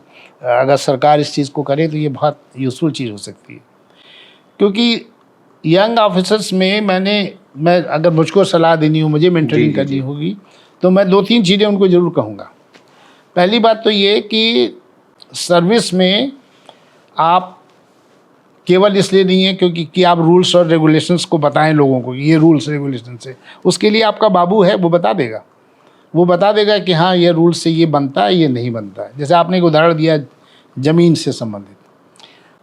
अगर सरकार इस चीज़ को करे तो ये बहुत यूज़फुल चीज़ हो सकती है। क्योंकि यंग ऑफिसर्स में मैं अगर मुझको सलाह देनी हो, मुझे मेंटरिंग करनी होगी, तो मैं 2-3 चीज़ें उनको ज़रूर कहूँगा। पहली बात तो ये कि सर्विस में आप केवल इसलिए नहीं है क्योंकि कि आप रूल्स और रेगुलेशंस को बताएं लोगों को, ये रूल्स रेगुलेशन से, उसके लिए आपका बाबू है, वो बता देगा। वो बता देगा कि हाँ, ये रूल से ये बनता है, ये नहीं बनता है। जैसे आपने एक उदाहरण दिया ज़मीन से संबंधित।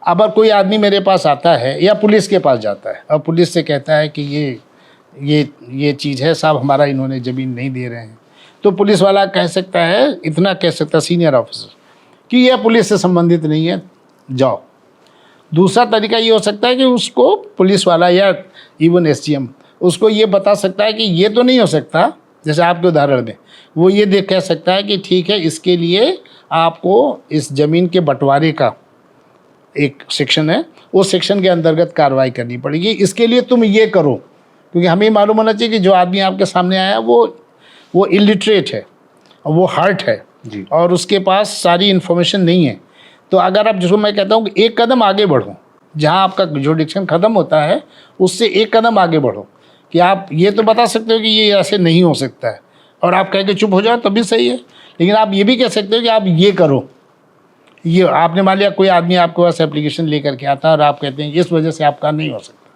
अगर कोई आदमी मेरे पास आता है या पुलिस के पास जाता है और पुलिस से कहता है कि ये चीज़ है साहब, हमारा इन्होंने ज़मीन नहीं दे रहे हैं, तो पुलिस वाला कह सकता है, इतना कह सकता है सीनियर ऑफिसर, कि यह पुलिस से संबंधित नहीं है, जाओ। दूसरा तरीका ये हो सकता है कि उसको पुलिस वाला या इवन एसडीएम उसको ये बता सकता है कि ये तो नहीं हो सकता, जैसे आपके उदाहरण में वो ये देख कह सकता है कि ठीक है, इसके लिए आपको इस ज़मीन के बंटवारे का एक सेक्शन है, उस सेक्शन के अंतर्गत कार्रवाई करनी पड़ेगी, इसके लिए तुम ये करो। क्योंकि हमें मालूम होना चाहिए कि जो आदमी आपके सामने आया वो इलिटरेट है, वो हर्ट है जी और उसके पास सारी इन्फॉर्मेशन नहीं है। तो अगर आप, जिसको मैं कहता हूँ कि एक कदम आगे बढ़ो, जहाँ आपका जुडिक्शन ख़त्म होता है उससे एक कदम आगे बढ़ो, कि आप ये तो बता सकते हो कि ये ऐसे नहीं हो सकता है, और आप कह के चुप हो जाओ तब भी सही है। लेकिन आप ये भी कह सकते हो कि आप ये करो। ये आपने मान लिया कोई आदमी आपके पास एप्लीकेशन लेकर के आता है और आप कहते हैं इस वजह से आपका नहीं हो सकता,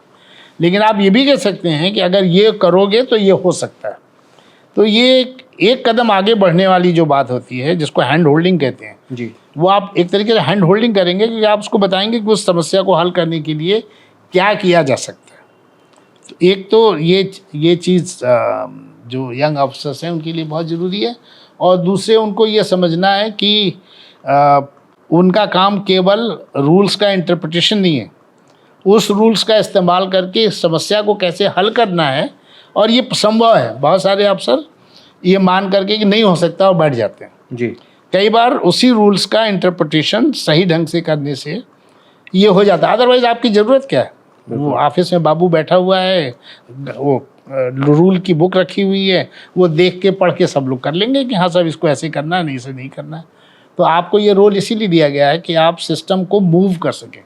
लेकिन आप ये भी कह सकते हैं कि अगर ये करोगे तो ये हो सकता है। तो ये एक कदम आगे बढ़ने वाली जो बात होती है, जिसको हैंड होल्डिंग कहते हैं, जी वो आप एक तरीके से हैंड होल्डिंग करेंगे, क्योंकि आप उसको बताएंगे कि उस समस्या को हल करने के लिए क्या किया जा सकता है। तो एक तो ये चीज़ जो यंग ऑफिसर्स हैं उनके लिए बहुत ज़रूरी है। और दूसरे, उनको ये समझना है कि उनका काम केवल रूल्स का इंटरप्रिटेशन नहीं है, उस रूल्स का इस्तेमाल करके इस समस्या को कैसे हल करना है। और ये संभव है। बहुत सारे अफसर ये मान करके कि नहीं हो सकता और बैठ जाते हैं। जी कई बार उसी रूल्स का इंटरप्रिटेशन सही ढंग से करने से ये हो जाता है। अदरवाइज आपकी ज़रूरत क्या है? वो ऑफिस में बाबू बैठा हुआ है, वो रूल की बुक रखी हुई है, वो देख के पढ़ के सब लोग कर लेंगे कि हाँ साहब इसको ऐसे करना है, नहीं इसे नहीं करना है। तो आपको ये रोल इसीलिए दिया गया है कि आप सिस्टम को मूव कर सकें।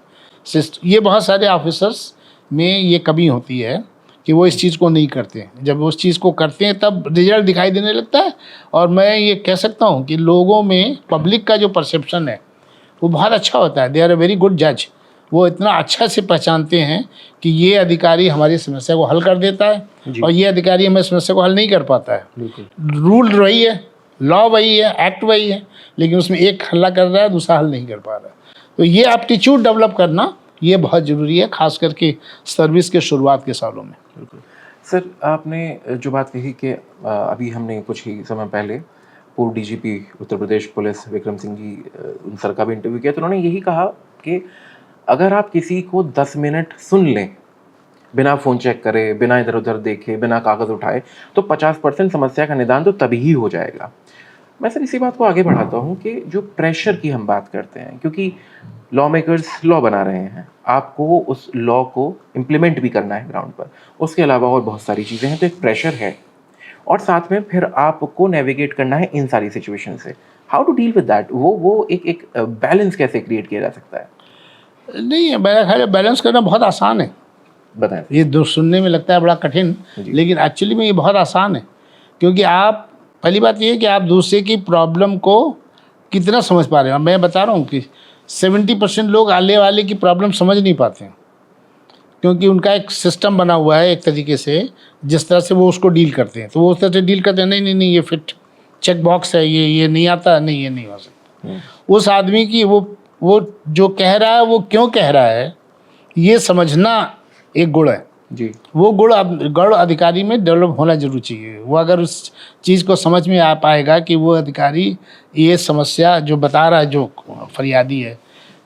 ये बहुत सारे ऑफिसर्स में ये कमी होती है कि वो इस चीज़ को नहीं करते। जब वो उस चीज़ को करते हैं तब रिजल्ट दिखाई देने लगता है। और मैं ये कह सकता हूँ कि लोगों में, पब्लिक का जो परसेप्शन है वो बहुत अच्छा होता है। They are a very good जज। वो इतना अच्छा से पहचानते हैं कि ये अधिकारी हमारी समस्या को हल कर देता है और ये अधिकारी हमारी समस्या को हल नहीं कर पाता है। रूल वही है, लॉ वही है, एक्ट वही है, लेकिन उसमें एक हल्ला कर रहा है, दूसरा हल नहीं कर पा रहा है। तो ये एप्टीट्यूड डेवलप करना ये बहुत ज़रूरी है, खास करके सर्विस के शुरुआत के सालों में। बिल्कुल सर, आपने जो बात कही कि अभी हमने कुछ ही समय पहले पूर्व डीजीपी उत्तर प्रदेश पुलिस विक्रम सिंह जी उन सर का भी इंटरव्यू किया, तो उन्होंने यही कहा कि अगर आप किसी को 10 मिनट सुन लें बिना फ़ोन चेक करे, बिना इधर उधर देखे, बिना कागज़ उठाए, तो 50% समस्या का निदान तो तभी ही हो जाएगा। मैं सर इसी बात को आगे बढ़ाता हूँ कि जो प्रेशर की हम बात करते हैं, क्योंकि लॉ मेकर्स लॉ बना रहे हैं, आपको उस लॉ को इम्प्लीमेंट भी करना है ग्राउंड पर, उसके अलावा और बहुत सारी चीज़ें हैं, तो एक प्रेशर है और साथ में फिर आपको नेविगेट करना है इन सारी सिचुएशन से। How to deal with that? वो एक बैलेंस कैसे क्रिएट किया जा सकता है? नहीं, मेरा ख्याल है बैलेंस करना बहुत आसान है। बताएं। ये दो सुनने में लगता है बड़ा कठिन, लेकिन एक्चुअली में ये बहुत आसान है। क्योंकि आप, पहली बात ये है कि आप दूसरे की प्रॉब्लम को कितना समझ पा रहे हैं। मैं बता रहा हूँ कि 70% लोग आले वाले की प्रॉब्लम समझ नहीं पाते हैं, क्योंकि उनका एक सिस्टम बना हुआ है एक तरीके से, जिस तरह से वो उसको डील करते हैं। तो वो उस तरह से डील करते हैं, नहीं नहीं नहीं, ये फिट चेक बॉक्स है, ये नहीं आता, नहीं ये नहीं हो सकता। उस आदमी की वो जो कह रहा है वो क्यों कह रहा है, ये समझना एक गुण है। जी वो गुण अधिकारी में डेवलप होना जरूर चाहिए। वो अगर उस चीज़ को समझ में आ पाएगा कि वो अधिकारी ये समस्या जो बता रहा है, जो फरियादी है,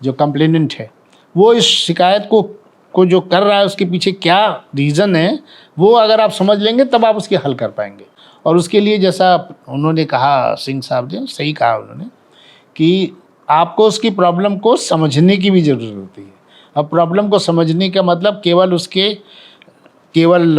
जो कंप्लेनेंट है, वो इस शिकायत को जो कर रहा है उसके पीछे क्या रीज़न है, वो अगर आप समझ लेंगे तब आप उसके हल कर पाएंगे। और उसके लिए जैसा उन्होंने कहा, सिंह साहब ने सही कहा उन्होंने, कि आपको उसकी प्रॉब्लम को समझने की भी ज़रूरत होती है। अब प्रॉब्लम को समझने का मतलब केवल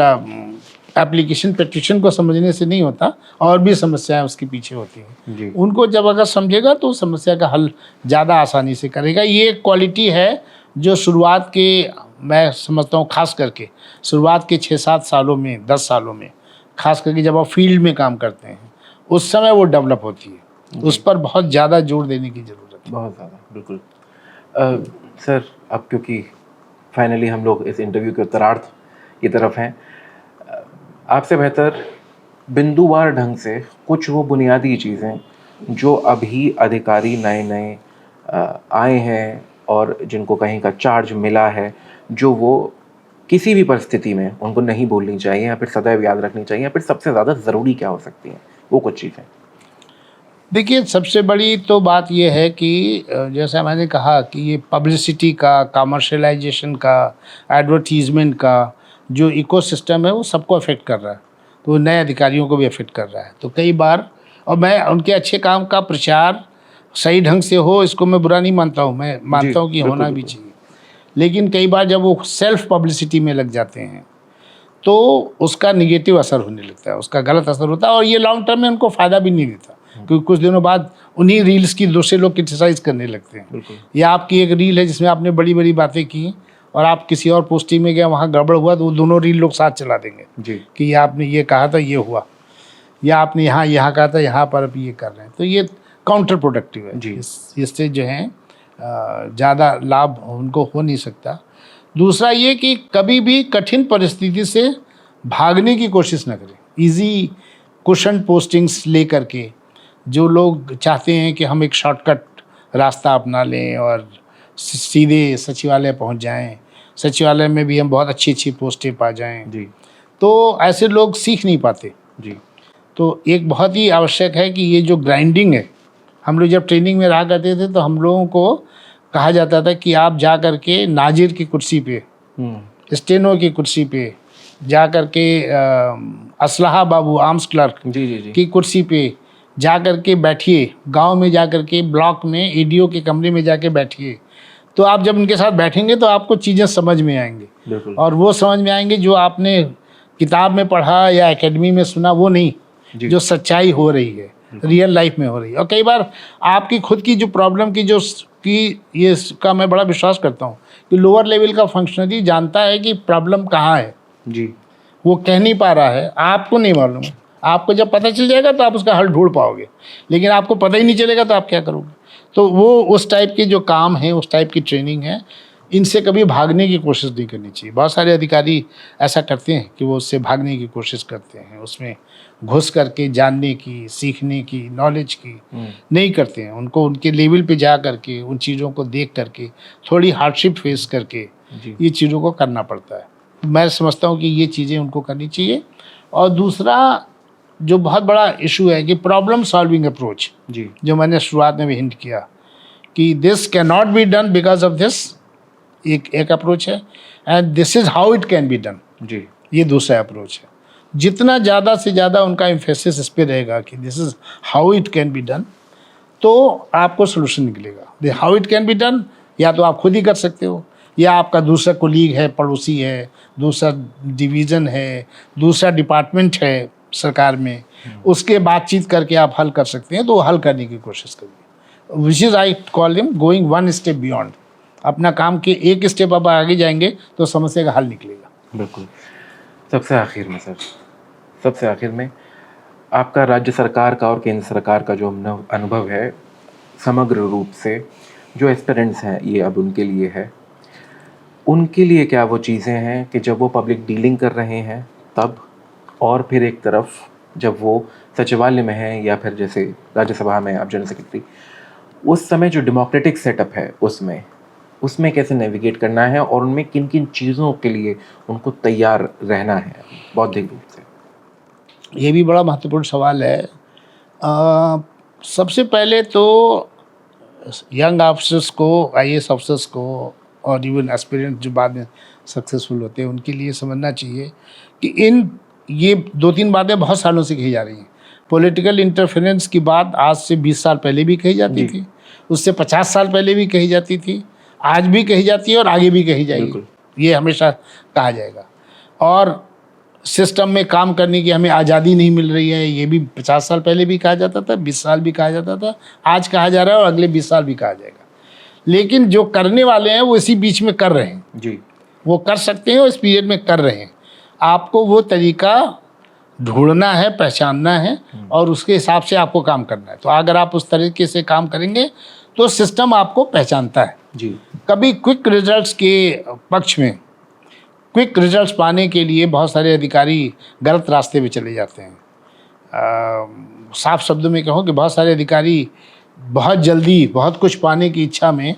एप्लीकेशन पिटीशन को समझने से नहीं होता, और भी समस्याएं उसके पीछे होती हैं। जी उनको जब अगर समझेगा तो उस समस्या का हल ज़्यादा आसानी से करेगा। ये एक क्वालिटी है जो शुरुआत के, मैं समझता हूँ खास करके शुरुआत के 6-7 सालों में, 10 सालों में, खास करके जब आप फील्ड में काम करते हैं उस समय वो डेवलप होती है। उस पर बहुत ज़्यादा जोर देने की ज़रूरत है। बहुत ज़्यादा, बिल्कुल। सर, अब क्योंकि फाइनली हम लोग इस इंटरव्यू के उत्तरार्ध की तरफ हैं, आपसे बेहतर बिंदुवार ढंग से कुछ वो बुनियादी चीज़ें जो अभी अधिकारी नए नए आए हैं और जिनको कहीं का चार्ज मिला है, जो वो किसी भी परिस्थिति में उनको नहीं भूलनी चाहिए या फिर सदैव याद रखनी चाहिए, या फिर सबसे ज़्यादा ज़रूरी क्या हो सकती हैं, वो कुछ चीज़ें? देखिए, सबसे बड़ी तो बात ये है कि जैसा मैंने कहा कि ये पब्लिसिटी का, कमर्शियलाइजेशन का, एडवर्टीज़मेंट का जो इकोसिस्टम है वो सबको अफेक्ट कर रहा है। तो नए अधिकारियों को भी अफेक्ट कर रहा है। तो कई बार, और मैं उनके अच्छे काम का प्रचार सही ढंग से हो, इसको मैं बुरा नहीं मानता हूँ, मैं मानता हूँ कि बिल्कुल, होना भी बिल्कुल। चाहिए। लेकिन कई बार जब वो सेल्फ पब्लिसिटी में लग जाते हैं तो उसका निगेटिव असर होने लगता है, उसका गलत असर होता है, और ये लॉन्ग टर्म में उनको फ़ायदा भी नहीं देता, क्योंकि कुछ दिनों बाद उन्हीं रील्स की दूसरे लोग क्रिटिसाइज़ करने लगते हैं। बिल्कुल। या आपकी एक रील है जिसमें आपने बड़ी बड़ी बातें की और आप किसी और पोस्टिंग में गए, वहाँ गड़बड़ हुआ, तो वो दोनों रील लोग साथ चला देंगे जी कि ये आपने ये कहा था, ये हुआ, या आपने यहाँ कहा था, यहाँ पर अब ये कर रहे हैं। तो ये काउंटर प्रोडक्टिव है। जी। इससे जो है ज़्यादा लाभ उनको हो नहीं सकता। दूसरा ये कि कभी भी कठिन परिस्थिति से भागने की कोशिश न करें। इजी कुशन पोस्टिंग्स लेकर के जो लोग चाहते हैं कि हम एक शॉर्टकट रास्ता अपना लें और सीधे सचिवालय पहुंच जाएं, सचिवालय में भी हम बहुत अच्छी अच्छी पोस्टें पा जाएं, जी तो ऐसे लोग सीख नहीं पाते। जी तो एक बहुत ही आवश्यक है कि ये जो ग्राइंडिंग है, हम लोग जब ट्रेनिंग में रहा करते थे तो हम लोगों को कहा जाता था कि आप जा कर के नाजिर की कुर्सी पे, स्टेनो की कुर्सी पे जा कर के, असलहा बाबू आर्म्स क्लर्क जी जी जी की कुर्सी पे जा कर के बैठिए, गांव में जा कर के ब्लॉक में एडीओ के कमरे में जाके बैठिए। तो आप जब उनके साथ बैठेंगे तो आपको चीज़ें समझ में आएंगी, बिल्कुल। और वो समझ में आएंगे जो आपने किताब में पढ़ा या एकेडमी में सुना, वो नहीं, जी। जो सच्चाई हो रही है, रियल लाइफ में हो रही है। और कई बार आपकी खुद की जो प्रॉब्लम की ये इसका मैं बड़ा विश्वास करता हूँ कि लोअर लेवल का फंक्शनरी जानता है कि प्रॉब्लम कहाँ है, जी वो कह नहीं पा रहा है, आपको नहीं मालूम। आपको जब पता चल जाएगा तो आप उसका हल ढूंढ पाओगे, लेकिन आपको पता ही नहीं चलेगा तो आप क्या करोगे। तो वो उस टाइप के जो काम है, उस टाइप की ट्रेनिंग है, इनसे कभी भागने की कोशिश नहीं करनी चाहिए। बहुत सारे अधिकारी ऐसा करते हैं कि वो उससे भागने की कोशिश करते हैं, उसमें घुस करके जानने की, सीखने की, नॉलेज की नहीं करते हैं। उनको उनके लेवल पे जा करके, उन चीज़ों को देख करके, थोड़ी हार्डशिप फेस करके जी ये चीज़ों को करना पड़ता है। मैं समझता हूँ कि ये चीज़ें उनको करनी चाहिए। और दूसरा जो बहुत बड़ा इशू है कि प्रॉब्लम सॉल्विंग अप्रोच, जी जो मैंने शुरुआत में भी हिंट किया कि this can not be done because of this, एक अप्रोच है, and this is how it can be done, जी ये दूसरा अप्रोच है। जितना ज़्यादा से ज़्यादा उनका एम्फेसिस इस पे रहेगा कि this is how it can be done, तो आपको सोल्यूशन निकलेगा। How it can be done या तो आप खुद ही कर सकते हो, या आपका दूसरा कोलीग है, पड़ोसी है, दूसरा डिवीज़न है, दूसरा डिपार्टमेंट है सरकार में, उसके बातचीत करके आप हल कर सकते हैं। तो वो हल करने की कोशिश करिए, which is I call him going one step beyond. अपना काम के एक स्टेप आप आगे जाएंगे तो समस्या का हल निकलेगा। बिल्कुल। सबसे आखिर में सर, सबसे आखिर में आपका राज्य सरकार का और केंद्र सरकार का जो अनुभव है, समग्र रूप से जो एस्पिरेंट्स हैं, ये अब उनके लिए है, उनके लिए क्या वो चीज़ें हैं कि जब वो पब्लिक डीलिंग कर रहे हैं तब, और फिर एक तरफ जब वो सचिवालय में हैं या फिर जैसे राज्यसभा में आप जनरल सेक्रेटरी, उस समय जो डेमोक्रेटिक सेटअप है उसमें उसमें कैसे नेविगेट करना है और उनमें किन किन चीज़ों के लिए उनको तैयार रहना है बौद्धिक रूप से? ये भी बड़ा महत्वपूर्ण सवाल है। सबसे पहले तो यंग ऑफिसर्स को, आईएएस ऑफिसर्स को और इवन एस्पिरेंट जो बाद में सक्सेसफुल होते हैं उनके लिए समझना चाहिए कि ये 2-3 बातें बहुत सालों से कही जा रही हैं। पॉलिटिकल इंटरफेरेंस की बात आज से 20 साल पहले भी कही जाती थी, उससे 50 साल पहले भी कही जाती थी, आज भी कही जाती है और आगे भी कही जाएगी। बिल्कुल। ये हमेशा कहा जाएगा। और सिस्टम में काम करने की हमें आज़ादी नहीं मिल रही है, ये भी 50 साल पहले भी कहा जाता था, 20 साल भी कहा जाता था, आज कहा जा रहा है और अगले 20 साल भी कहा जाएगा। लेकिन जो करने वाले हैं वो इसी बीच में कर रहे हैं। जी। वो कर सकते हैं और इस पीरियड में कर रहे हैं। आपको वो तरीका ढूंढना है, पहचानना है और उसके हिसाब से आपको काम करना है। तो अगर आप उस तरीके से काम करेंगे तो सिस्टम आपको पहचानता है। जी। कभी क्विक रिजल्ट्स के पक्ष में, क्विक रिजल्ट्स पाने के लिए बहुत सारे अधिकारी गलत रास्ते पे चले जाते हैं। साफ शब्दों में कहूँ कि बहुत सारे अधिकारी बहुत जल्दी बहुत कुछ पाने की इच्छा में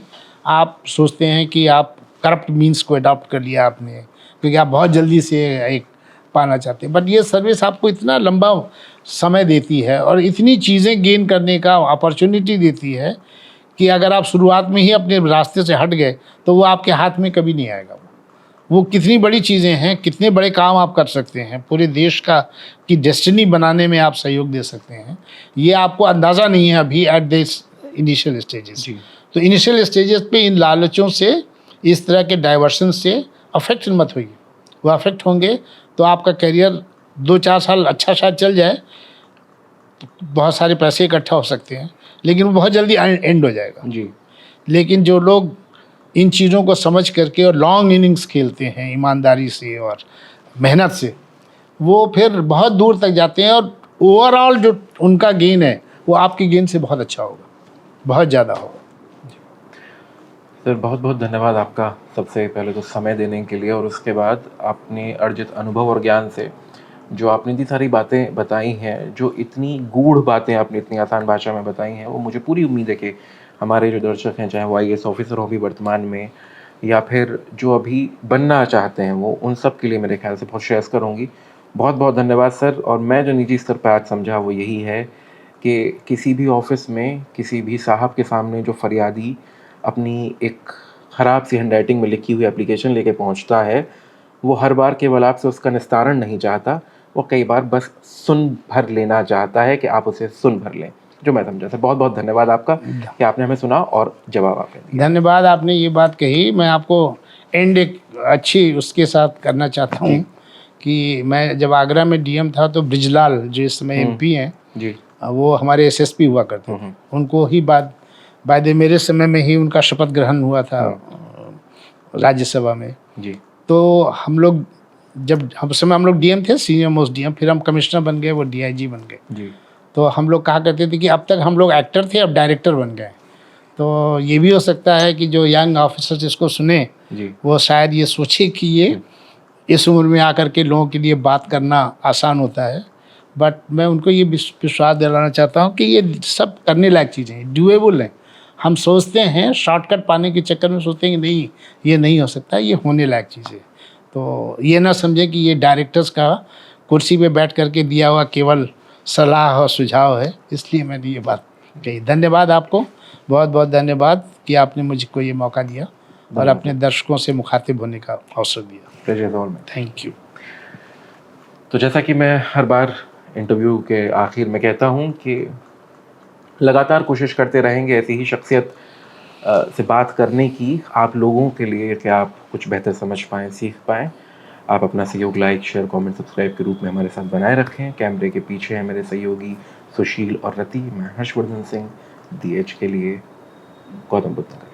आप सोचते हैं कि आप करप्ट मीन्स को अडॉप्ट कर लिया आपने, क्योंकि आप बहुत जल्दी से एक पाना चाहते हैं। बट ये सर्विस आपको इतना लंबा समय देती है और इतनी चीज़ें गेन करने का अपॉर्चुनिटी देती है कि अगर आप शुरुआत में ही अपने रास्ते से हट गए तो वो आपके हाथ में कभी नहीं आएगा। वो कितनी बड़ी चीज़ें हैं, कितने बड़े काम आप कर सकते हैं, पूरे देश का की डेस्टिनी बनाने में आप सहयोग दे सकते हैं, ये आपको अंदाज़ा नहीं है अभी एट दिस इनिशियल स्टेजेस। तो इनिशियल स्टेजेस पे इन लालचों से, इस तरह के डाइवर्शन से अफेक्ट मत होइए। वो अफेक्ट होंगे तो आपका करियर 2-4 साल अच्छा शायद चल जाए, बहुत सारे पैसे इकट्ठा हो सकते हैं, लेकिन वो बहुत जल्दी एंड हो जाएगा। जी। लेकिन जो लोग इन चीज़ों को समझ करके और लॉन्ग इनिंग्स खेलते हैं ईमानदारी से और मेहनत से, वो फिर बहुत दूर तक जाते हैं और ओवरऑल जो उनका गेन है वो आपकी गेन से बहुत अच्छा होगा, बहुत ज़्यादा होगा। सर बहुत बहुत धन्यवाद आपका, सबसे पहले तो समय देने के लिए और उसके बाद अपने अर्जित अनुभव और ज्ञान से जो आपने इतनी सारी बातें बताई हैं, जो इतनी गूढ़ बातें आपने इतनी आसान भाषा में बताई हैं, वो मुझे पूरी उम्मीद है कि हमारे जो दर्शक हैं, चाहे वो आईएएस ऑफिसर हो अभी वर्तमान में या फिर जो अभी बनना चाहते हैं, वो उन सब के लिए मेरे ख्याल से बहुत श्रेयस्कर होंगी। बहुत बहुत धन्यवाद सर। और मैं जो निजी स्तर पर आज समझा वो यही है कि किसी भी ऑफिस में किसी भी साहब के सामने जो फरियादी अपनी एक ख़राब सी हैंडराइटिंग में लिखी हुई एप्लीकेशन लेके पहुंचता है, वो हर बार केवल आपसे उसका निस्तारण नहीं चाहता, वो कई बार बस सुन भर लेना चाहता है कि आप उसे सुन भर लें, जो मैं समझा। सर बहुत बहुत धन्यवाद आपका कि आपने हमें सुना और जवाब आपने दिया। धन्यवाद, आपने ये बात कही। मैं आपको एंड एक अच्छी उसके साथ करना चाहता हूँ कि मैं जब आगरा में डीएम था तो ब्रिजलाल जो इस समय एमपी हैं जी। वो हमारे एसएसपी हुआ करते थे। उनको ही बाद मेरे समय में ही उनका शपथ ग्रहण हुआ था राज्यसभा में। जी। तो हम लोग जब हम लोग डीएम थे, सीनियर मोस्ट डीएम, फिर हम कमिश्नर बन गए, वो डीआईजी बन गए। जी। तो हम लोग कहा करते थे कि अब तक हम लोग एक्टर थे, अब डायरेक्टर बन गए। तो ये भी हो सकता है कि जो यंग ऑफिसर्स इसको सुने जी। वो शायद ये सोचे कि ये इस उम्र में आकर के लोगों के लिए बात करना आसान होता है। बट मैं उनको ये विश्वास दिलाना चाहता हूँ कि ये सब करने लायक चीज़ें हैं, डूएबल हैं। हम सोचते हैं शॉर्टकट पाने के चक्कर में सोचते हैं कि नहीं ये नहीं हो सकता, ये होने लायक चीज़ें। तो ये ना समझें कि ये डायरेक्टर्स का कुर्सी पे बैठ करके दिया हुआ केवल सलाह और सुझाव है, इसलिए मैंने ये बात कही। धन्यवाद आपको, बहुत बहुत धन्यवाद कि आपने मुझको ये मौका दिया और अपने दर्शकों से मुखातिब होने का अवसर दिया। प्लेजर ऑल में। Thank you. तो जैसा कि मैं हर बार इंटरव्यू के आखिर में कहता हूँ कि लगातार कोशिश करते रहेंगे ऐसी ही शख्सियत से बात करने की, आप लोगों के लिए, कि आप कुछ बेहतर समझ पाएँ, सीख पाएँ। आप अपना सहयोग लाइक, शेयर, कमेंट, सब्सक्राइब के रूप में हमारे साथ बनाए रखें। कैमरे के पीछे हैं मेरे सहयोगी सुशील और रति, मैं हर्षवर्धन सिंह, दी एज के लिए गौतम बुद्ध नगर।